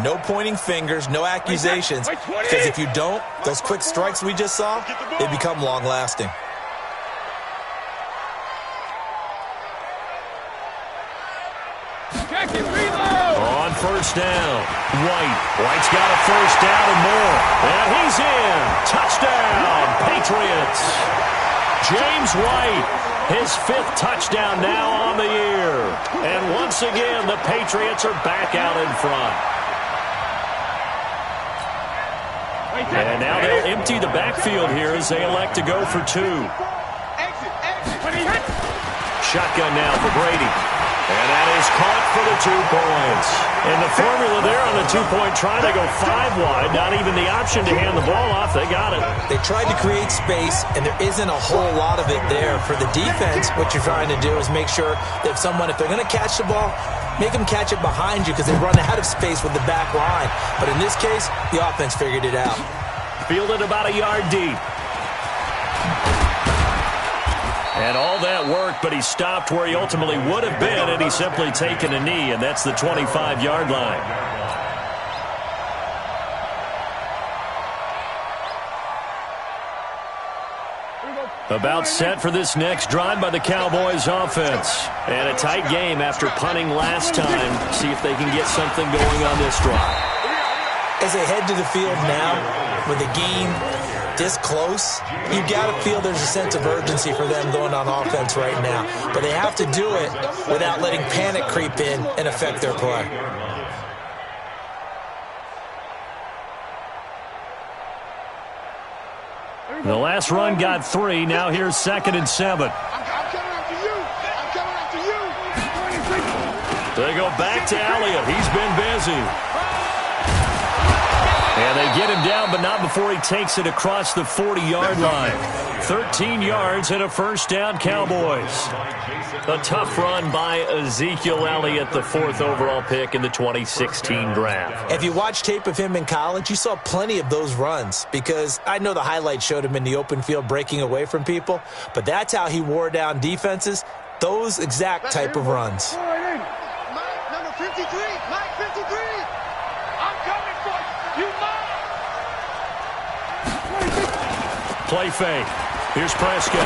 No pointing fingers, no accusations. Because if you don't, those quick strikes we just saw, they become long-lasting. On first down, White's got a first down and more. And he's in. Touchdown, Patriots. James White, his 5th touchdown now on the year. And once again, the Patriots are back out in front. And now they'll empty the backfield here as they elect to go for 2. Shotgun now for Brady. And that is caught for the 2 points. And the formula there on the 2-point try, they go 5 wide. Not even the option to hand the ball off. They got it. They tried to create space, and there isn't a whole lot of it there. For the defense, what you're trying to do is make sure that if they're going to catch the ball, make them catch it behind you because they run out of space with the back line. But in this case, the offense figured it out. Fielded about a yard deep. And all that worked, but he stopped where he ultimately would have been, and he's simply taken a knee, and that's the 25-yard line. About set for this next drive by the Cowboys offense. And a tight game after punting last time. See if they can get something going on this drive. As they head to the field now, with the game this close, you've got to feel there's a sense of urgency for them going on offense right now. But they have to do it without letting panic creep in and affect their play. The last run got 3. Now here's 2nd and 7. I'm coming after you. I'm coming after you. They go back to Elliott. He's been busy. And they get him down, but not before he takes it across the 40-yard line. 13 yards and a first down, Cowboys. A tough run by Ezekiel Elliott, the 4th overall pick in the 2016 draft. If you watch tape of him in college, you saw plenty of those runs because I know the highlights showed him in the open field breaking away from people, but that's how he wore down defenses, those exact type of runs. Mike, number 53. Mike, 53. I'm coming for you. You Play fake. Here's Prescott.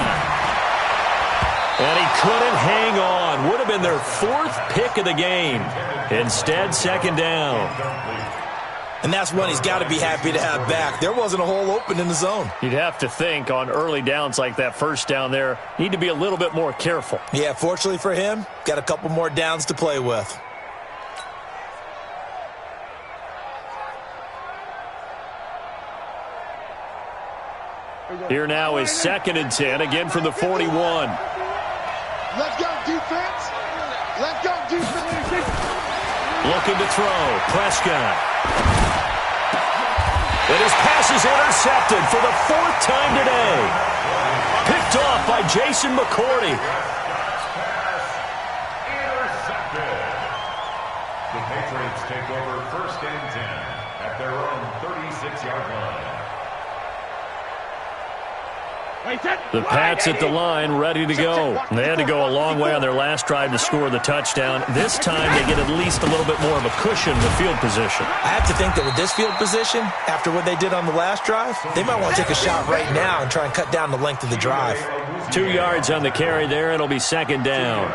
And he couldn't hang on. Would have been their 4th pick of the game. Instead, 2nd down. And that's one he's got to be happy to have back. There wasn't a hole open in the zone. You'd have to think on early downs like that first down there, need to be a little bit more careful. Yeah, fortunately for him, got a couple more downs to play with. Here now is 2nd and 10, again from the 41. Let's go, defense. Let's go, defense. Looking to throw. Prescott. And his pass is intercepted for the 4th time today. Picked off by Jason McCourty. Intercepted. The Patriots take over 1st and 10 at their own 36-yard line. The Pats at the line, ready to go. They had to go a long way on their last drive to score the touchdown. This time they get at least a little bit more of a cushion with field position. I have to think that with this field position, after what they did on the last drive, they might want to take a shot right now and try and cut down the length of the drive. 2 yards on the carry there. It'll be 2nd down.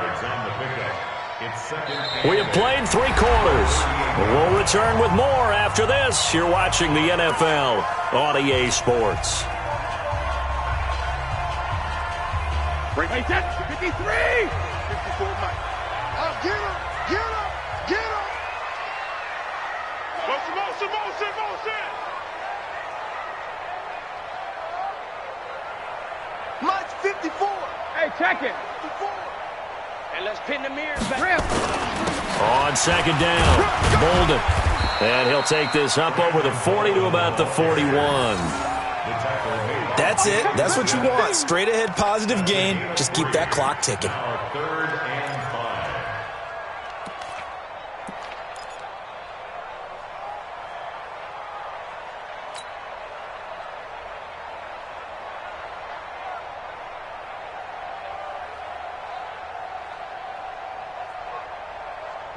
We have played 3 quarters. We'll return with more after this. You're watching the NFL on EA Sports. Break 53! 54, Mike. Oh, get him! Get him! Get him! Motion! Mike's 54! Hey, check it! 54! And let's pin the mirrors back. On 2nd down, Bolden. And he'll take this up over the 40 to about the 41. That's it. That's what you want. Straight ahead positive gain. Just keep that clock ticking. 3rd and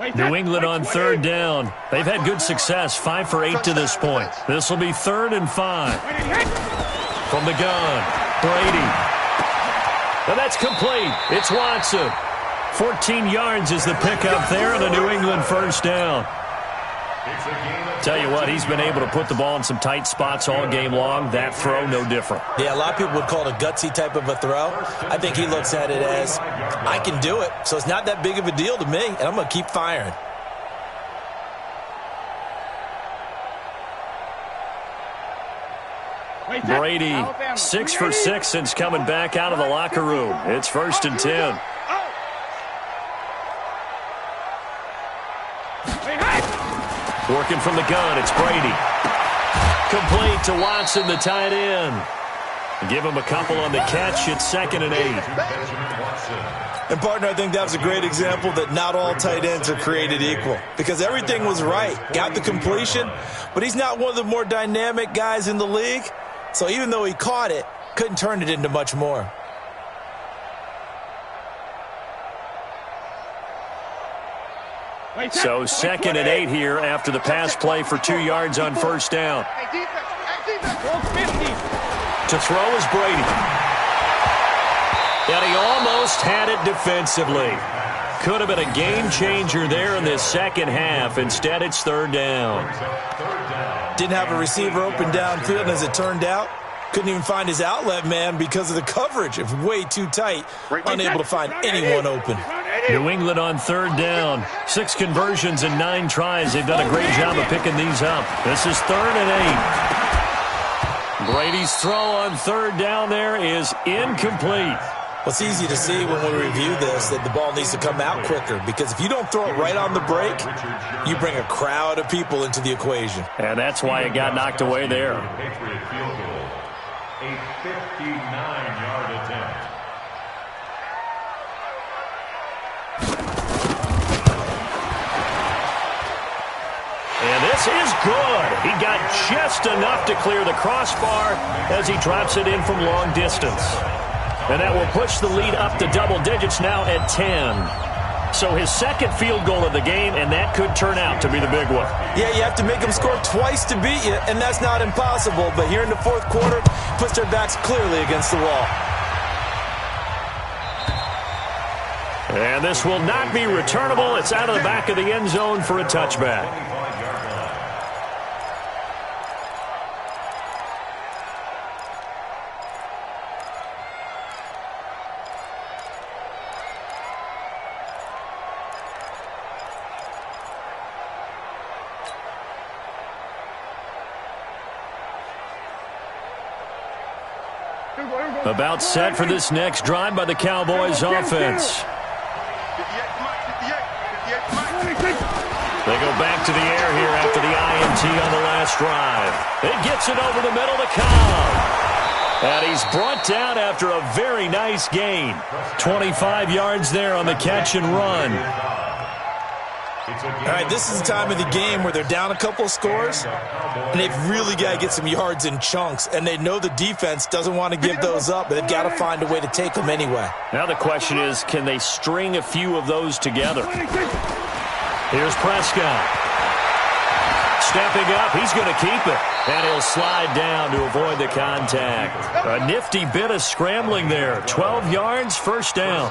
5. New England on 3rd down. They've had good success, 5 for 8 to this point. This will be 3rd and 5. From the gun, Brady. And that's complete. It's Watson. 14 yards is the pickup there, and a New England 1st down. Tell you what, he's been able to put the ball in some tight spots all game long. That throw, no different. Yeah, a lot of people would call it a gutsy type of a throw. I think he looks at it as, I can do it, so it's not that big of a deal to me, and I'm going to keep firing. Brady, 6 for 6 since coming back out of the locker room. It's 1st and 10. Working from the gun, it's Brady. Complete to Watson, the tight end. Give him a couple on the catch. It's 2nd and 8. And, partner, I think that was a great example that not all tight ends are created equal. Because everything was right. Got the completion, but he's not one of the more dynamic guys in the league. So even though he caught it, couldn't turn it into much more. So 2nd and 8 here after the pass play for 2 yards on 1st down. To throw is Brady. And he almost had it defensively. Could have been a game changer there in this 2nd half. Instead, it's 3rd down. Didn't have a receiver open downfield, and as it turned out, couldn't even find his outlet man because of the coverage. It was way too tight. Unable to find anyone open. New England on 3rd down. 6 conversions and 9 tries. They've done a great job of picking these up. This is 3rd and 8. Brady's throw on 3rd down there is incomplete. Well, it's easy to see when we review this that the ball needs to come out quicker, because if you don't throw it right on the break, you bring a crowd of people into the equation. And that's why it got knocked away there. Patriot field goal. A 59-yard attempt. And this is good. He got just enough to clear the crossbar as he drops it in from long distance. And that will push the lead up to double digits now at 10. So his 2nd field goal of the game, and that could turn out to be the big one. Yeah, you have to make them score twice to beat you, and that's not impossible. But here in the 4th quarter, puts their backs clearly against the wall. And this will not be returnable. It's out of the back of the end zone for a touchback. About set for this next drive by the Cowboys offense. 58, Mike, 58. They go back to the air here after the INT on the last drive. It gets it over the middle to Cobb. And he's brought down after a very nice gain. 25 yards there on the catch and run. All right, this is the time of the game where they're down a couple of scores, and they've really got to get some yards in chunks, and they know the defense doesn't want to give those up, but they've got to find a way to take them anyway. Now the question is, can they string a few of those together? Here's Prescott. Stepping up, he's going to keep it. And he'll slide down to avoid the contact. A nifty bit of scrambling there. 12 yards, first down.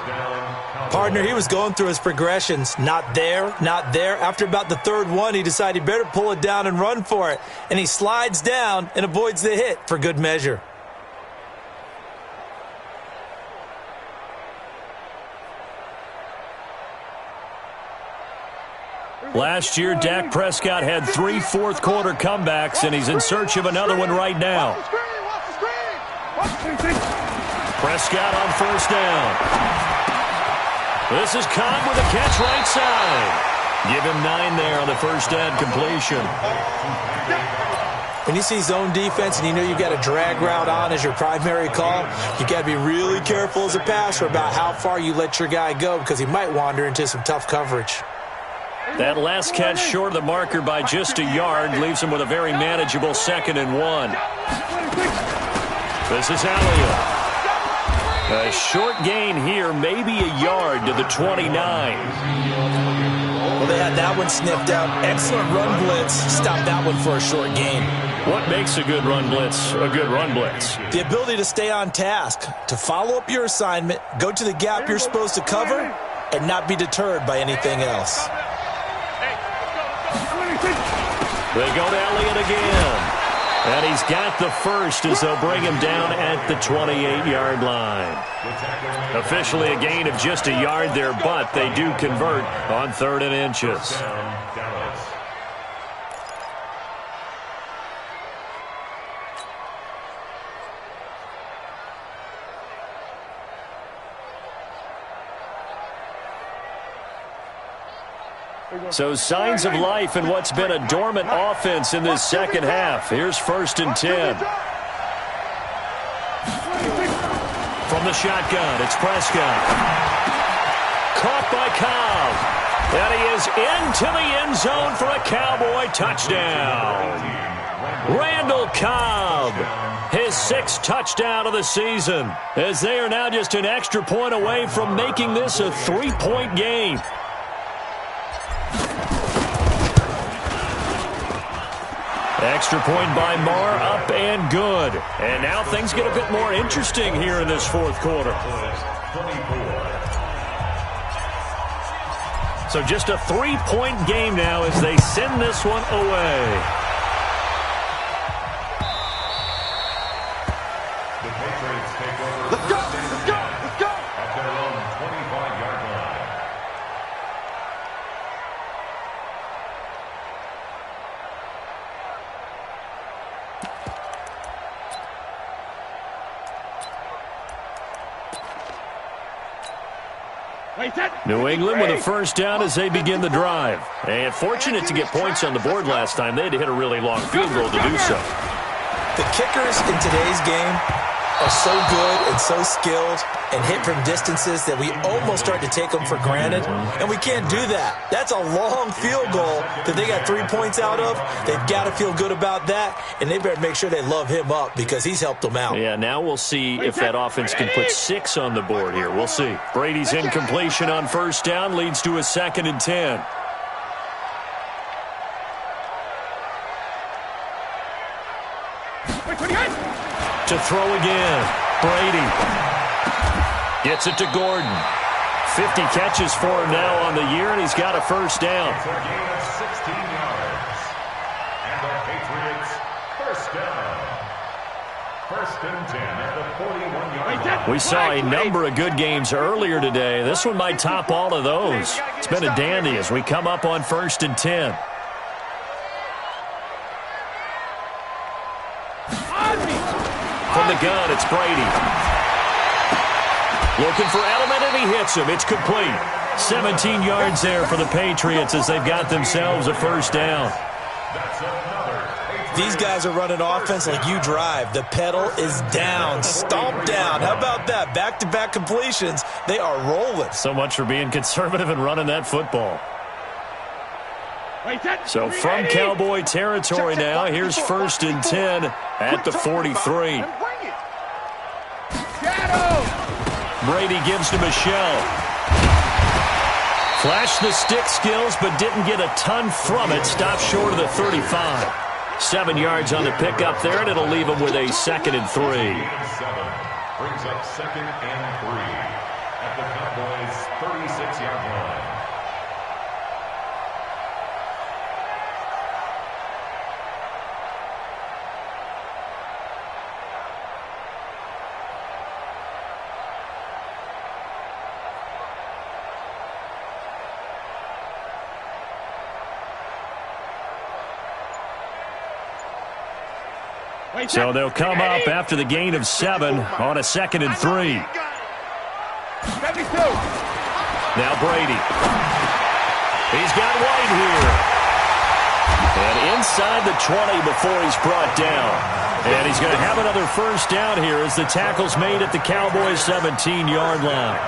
Partner, he was going through his progressions. Not there, not there. After about the third one, he decided he better pull it down and run for it. And he slides down and avoids the hit for good measure. Last year, Dak Prescott had 3 fourth-quarter comebacks, and he's in search of another one right now. Prescott on first down. This is Cobb with a catch right side. Give him 9 there on the first down completion. When you see zone defense and you know you've got a drag route on as your primary call, you've got to be really careful as a passer about how far you let your guy go because he might wander into some tough coverage. That last catch short of the marker by just a yard leaves him with a very manageable 2nd and 1. This is Elliott. A short gain here, maybe a yard to the 29. Well, they had that one sniffed out. Excellent run blitz. Stopped that one for a short gain. What makes a good run blitz a good run blitz? The ability to stay on task, to follow up your assignment, go to the gap you're supposed to cover, and not be deterred by anything else. They go to Elliott again. And he's got the first as they'll bring him down at the 28-yard line. Officially a gain of just a yard there, but they do convert on 3rd and inches. So signs of life in what's been a dormant offense in this second half. Here's 1st and 10. From the shotgun, it's Prescott. Caught by Cobb. And he is into the end zone for a Cowboy touchdown. Randall Cobb, his 6th touchdown of the season, as they are now just an extra point away from making this a 3-point game. Extra point by Marr, up and good. And now things get a bit more interesting here in this 4th quarter. So just a 3-point game now as they send this one away. The Patriots take over. Let's go! Let's go! Let's go! At their own 25-yard line. New England with a first down as they begin the drive. And fortunate to get points on the board last time. They had to hit a really long field goal to do so. The kickers in today's game are so good and so skilled and hit from distances that we almost start to take them for granted, and we can't do that. That's a long field goal that they got 3 points out of. They've got to feel good about that, and they better make sure they love him up because he's helped them out. Yeah, now we'll see if that offense can put 6 on the board here. We'll see. Brady's incompletion on first down leads to a 2nd and 10. To throw again. Brady gets it to Gordon. 50 catches for him now on the year, and he's got a first down. It's a gain of 16 yards. And the Patriots, first down. 1st and 10 at the 41-yard line. We saw a number of good games earlier today. This one might top all of those. It's been a dandy as we come up on 1st and 10. From the gun, it's Brady. Looking for Edelman, and he hits him. It's complete. 17 yards there for the Patriots as they've got themselves a first down. These guys are running offense like you drive. The pedal is down, stomp down. How about that? Back-to-back completions. They are rolling. So much for being conservative and running that football. So from Cowboy territory now, here's 1st and 10 at the 43. Brady gives to Michel. Flashed the stick skills, but didn't get a ton from it. Stopped short of the 35. 7 yards on the pickup there, and it'll leave him with a 2nd and 3. Brings up 2nd and 3 at the Cowboys' 36-yard line. So they'll come up after the gain of 7 on a 2nd and 3. Now Brady. He's got White here. And inside the 20 before he's brought down. And he's going to have another first down here as the tackle's made at the Cowboys' 17-yard line.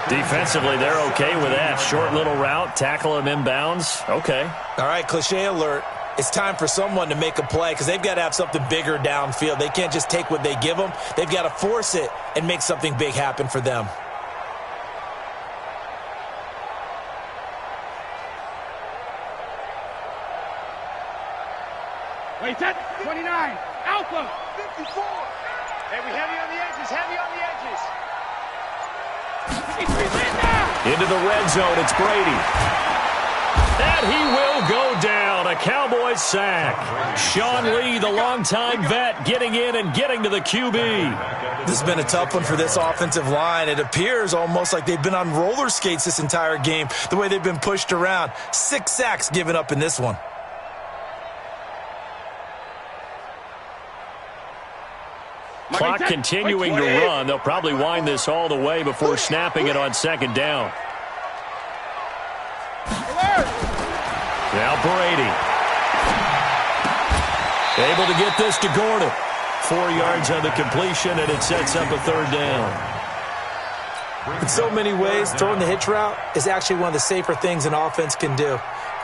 Defensively, they're okay with that. Short little route, tackle him inbounds. Okay. All right, cliche alert. It's time for someone to make a play because they've got to have something bigger downfield. They can't just take what they give them. They've got to force it and make something big happen for them. Wait, that 29. Alpha. 54. Hey, we heavy on the edges. Heavy on the edges. Into the red zone, it's Brady. And he will go down. A Cowboys sack. Sean Lee, the longtime vet, getting in and getting to the QB. This has been a tough one for this offensive line. It appears almost like they've been on roller skates this entire game, the way they've been pushed around. 6 sacks given up in this one. Clock continuing to run. They'll probably wind this all the way before snapping it on 2nd down. Now Brady. Able to get this to Gordon. 4 yards on the completion, and it sets up a 3rd down. In so many ways, throwing the hitch route is actually one of the safer things an offense can do.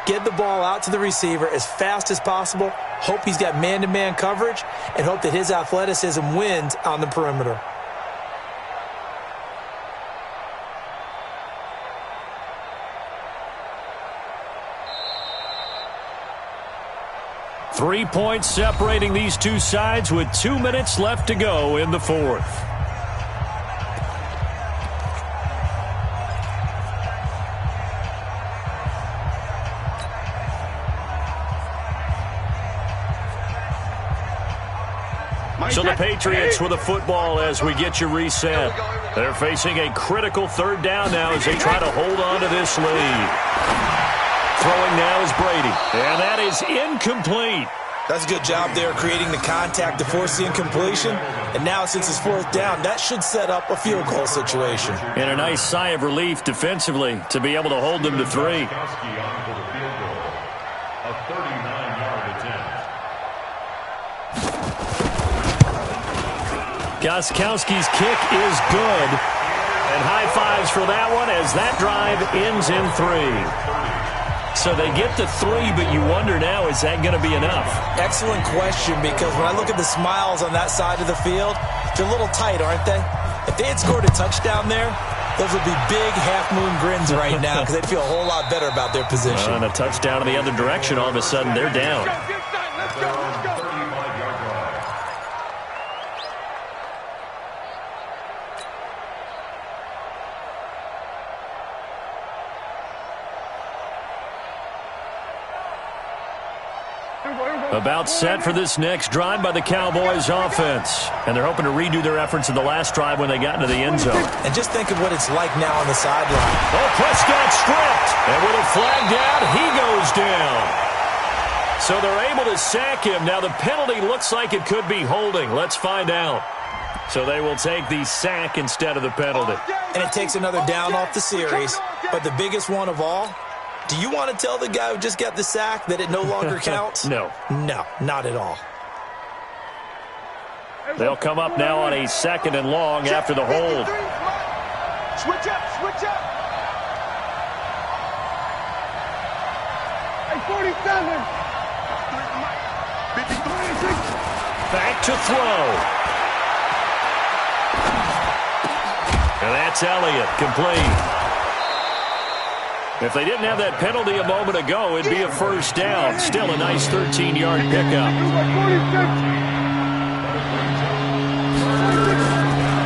Get the ball out to the receiver as fast as possible, hope he's got man-to-man coverage, and hope that his athleticism wins on the perimeter. Three points separating these two sides with 2 minutes left to go in the 4th. So the Patriots with a football as we get you reset. They're facing a critical 3rd down now as they try to hold on to this lead. Throwing now is Brady, and that is incomplete. That's a good job there creating the contact to force the incompletion. And now since it's 4th down, that should set up a field goal situation. And a nice sigh of relief defensively to be able to hold them to 3. A 39-yard attempt. Gostkowski's kick is good. And high fives for that one as that drive ends in 3. So they get to 3, but you wonder now, is that going to be enough? Excellent question, because when I look at the smiles on that side of the field, they're a little tight, aren't they? If they had scored a touchdown there, those would be big half-moon grins right now because they'd feel a whole lot better about their position. And a touchdown in the other direction, all of a sudden they're down. Let's go. About set for this next drive by the Cowboys offense. And they're hoping to redo their efforts in the last drive when they got into the end zone. And just think of what it's like now on the sideline. Oh, Prescott stripped. And with a flag down, he goes down. So they're able to sack him. Now the penalty looks like it could be holding. Let's find out. So they will take the sack instead of the penalty. And it takes another down off the series. But the biggest one of all, do you want to tell the guy who just got the sack that it no longer counts? No. No, not at all. They'll come up now on a 2nd and long after the hold. Switch up, switch up. Hey, 47. 53. Back to throw. And that's Elliott, complete. If they didn't have that penalty a moment ago, it'd be a first down. Still a nice 13-yard pickup.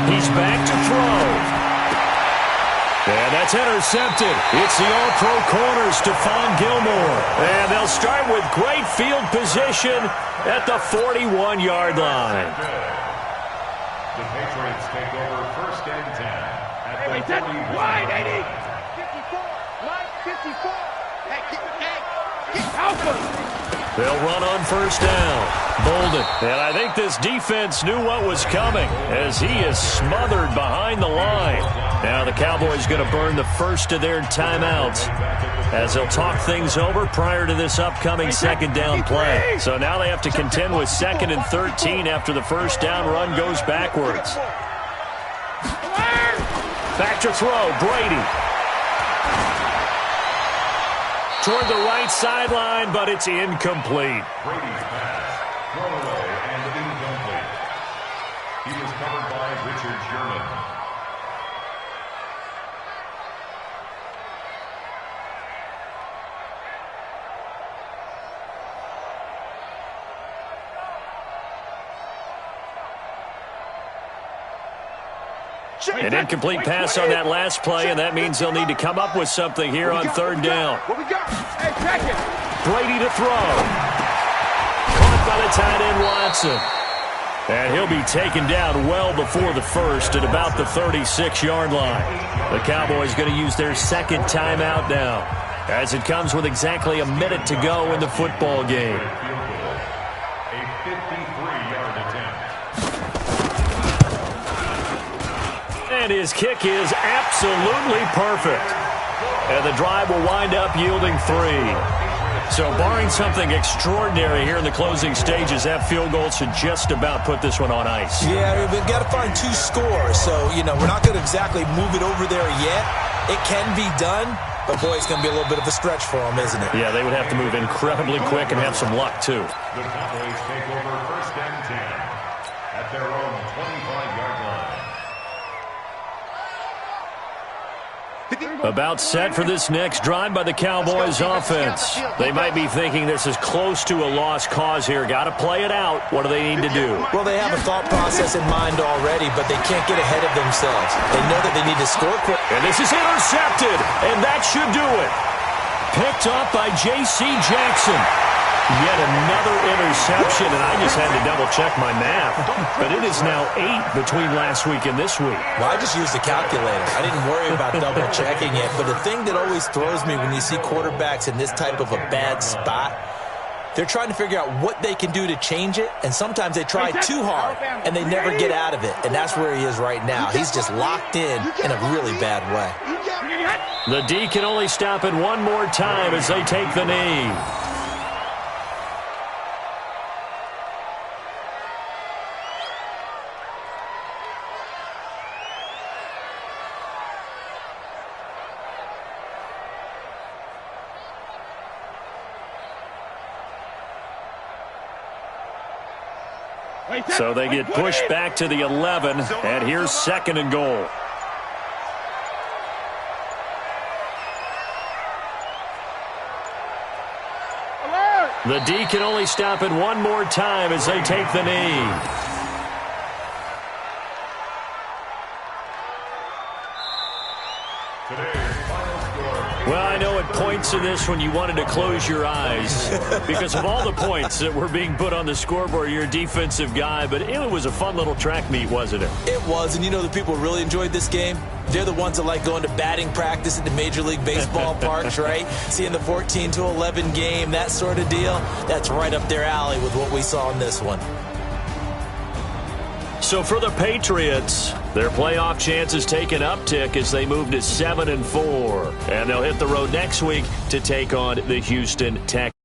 He's back to throw. And that's intercepted. It's the All-Pro corner, Stephon Gilmore. And they'll start with great field position at the 41-yard line. The Patriots take over 1st and 10 at the 41. Wide, 80. 54. Mike, 54. Hey, get Alpha. They'll run on 1st down. Bolden. And I think this defense knew what was coming as he is smothered behind the line. Now the Cowboys going to burn the first of their timeouts as they'll talk things over prior to this upcoming 2nd down play. So now they have to contend with 2nd and 13 after the 1st down run goes backwards. Back to throw, Brady. Toward the right sideline, but it's incomplete. Brady's pass, thrown away and incomplete. He was covered by Richard Sherman. An incomplete pass on that last play, and that means they'll need to come up with something here on 3rd down. What we got? Hey, check it. Brady to throw. Caught by the tight end, Watson. And he'll be taken down well before the 1st at about the 36-yard line. The Cowboys going to use their 2nd timeout now, as it comes with exactly a minute to go in the football game. A 53-yard attempt. And his kick is absolutely perfect. And the drive will wind up yielding 3. So barring something extraordinary here in the closing stages, that field goal should just about put this one on ice. Yeah, we've got to find 2 scores. So, we're not going to exactly move it over there yet. It can be done, but boy, it's going to be a little bit of a stretch for them, isn't it? Yeah, they would have to move incredibly quick and have some luck, too. The Cowboys take over 1st and 10 at their own 25-yard line. About set for this next drive by the Cowboys offense. They might be thinking this is close to a lost cause here. Got to play it out. What do they need to do? Well, they have a thought process in mind already, but they can't get ahead of themselves. They know that they need to score quick. And this is intercepted, and that should do it. Picked up by J.C. Jackson. Yet another interception, and I just had to double-check my math. But it is now 8 between last week and this week. Well, I just used a calculator. I didn't worry about double-checking it. But the thing that always throws me when you see quarterbacks in this type of a bad spot, they're trying to figure out what they can do to change it, and sometimes they try too hard, and they never get out of it. And that's where he is right now. He's just locked in a really bad way. The D can only stop it one more time as they take the knee. So they get pushed back to the 11, and here's 2nd and goal. The D can only stop it one more time as they take the knee. Well, I know at points in this when you wanted to close your eyes because of all the points that were being put on the scoreboard. You're a defensive guy, but it was a fun little track meet, wasn't it? It was, and the people who really enjoyed this game? They're the ones that like going to batting practice at the Major League Baseball parks, right? Seeing the 14-11 game, that sort of deal. That's right up their alley with what we saw in this one. So for the Patriots, their playoff chances take an uptick as they move to 7-4. And they'll hit the road next week to take on the Houston Texans.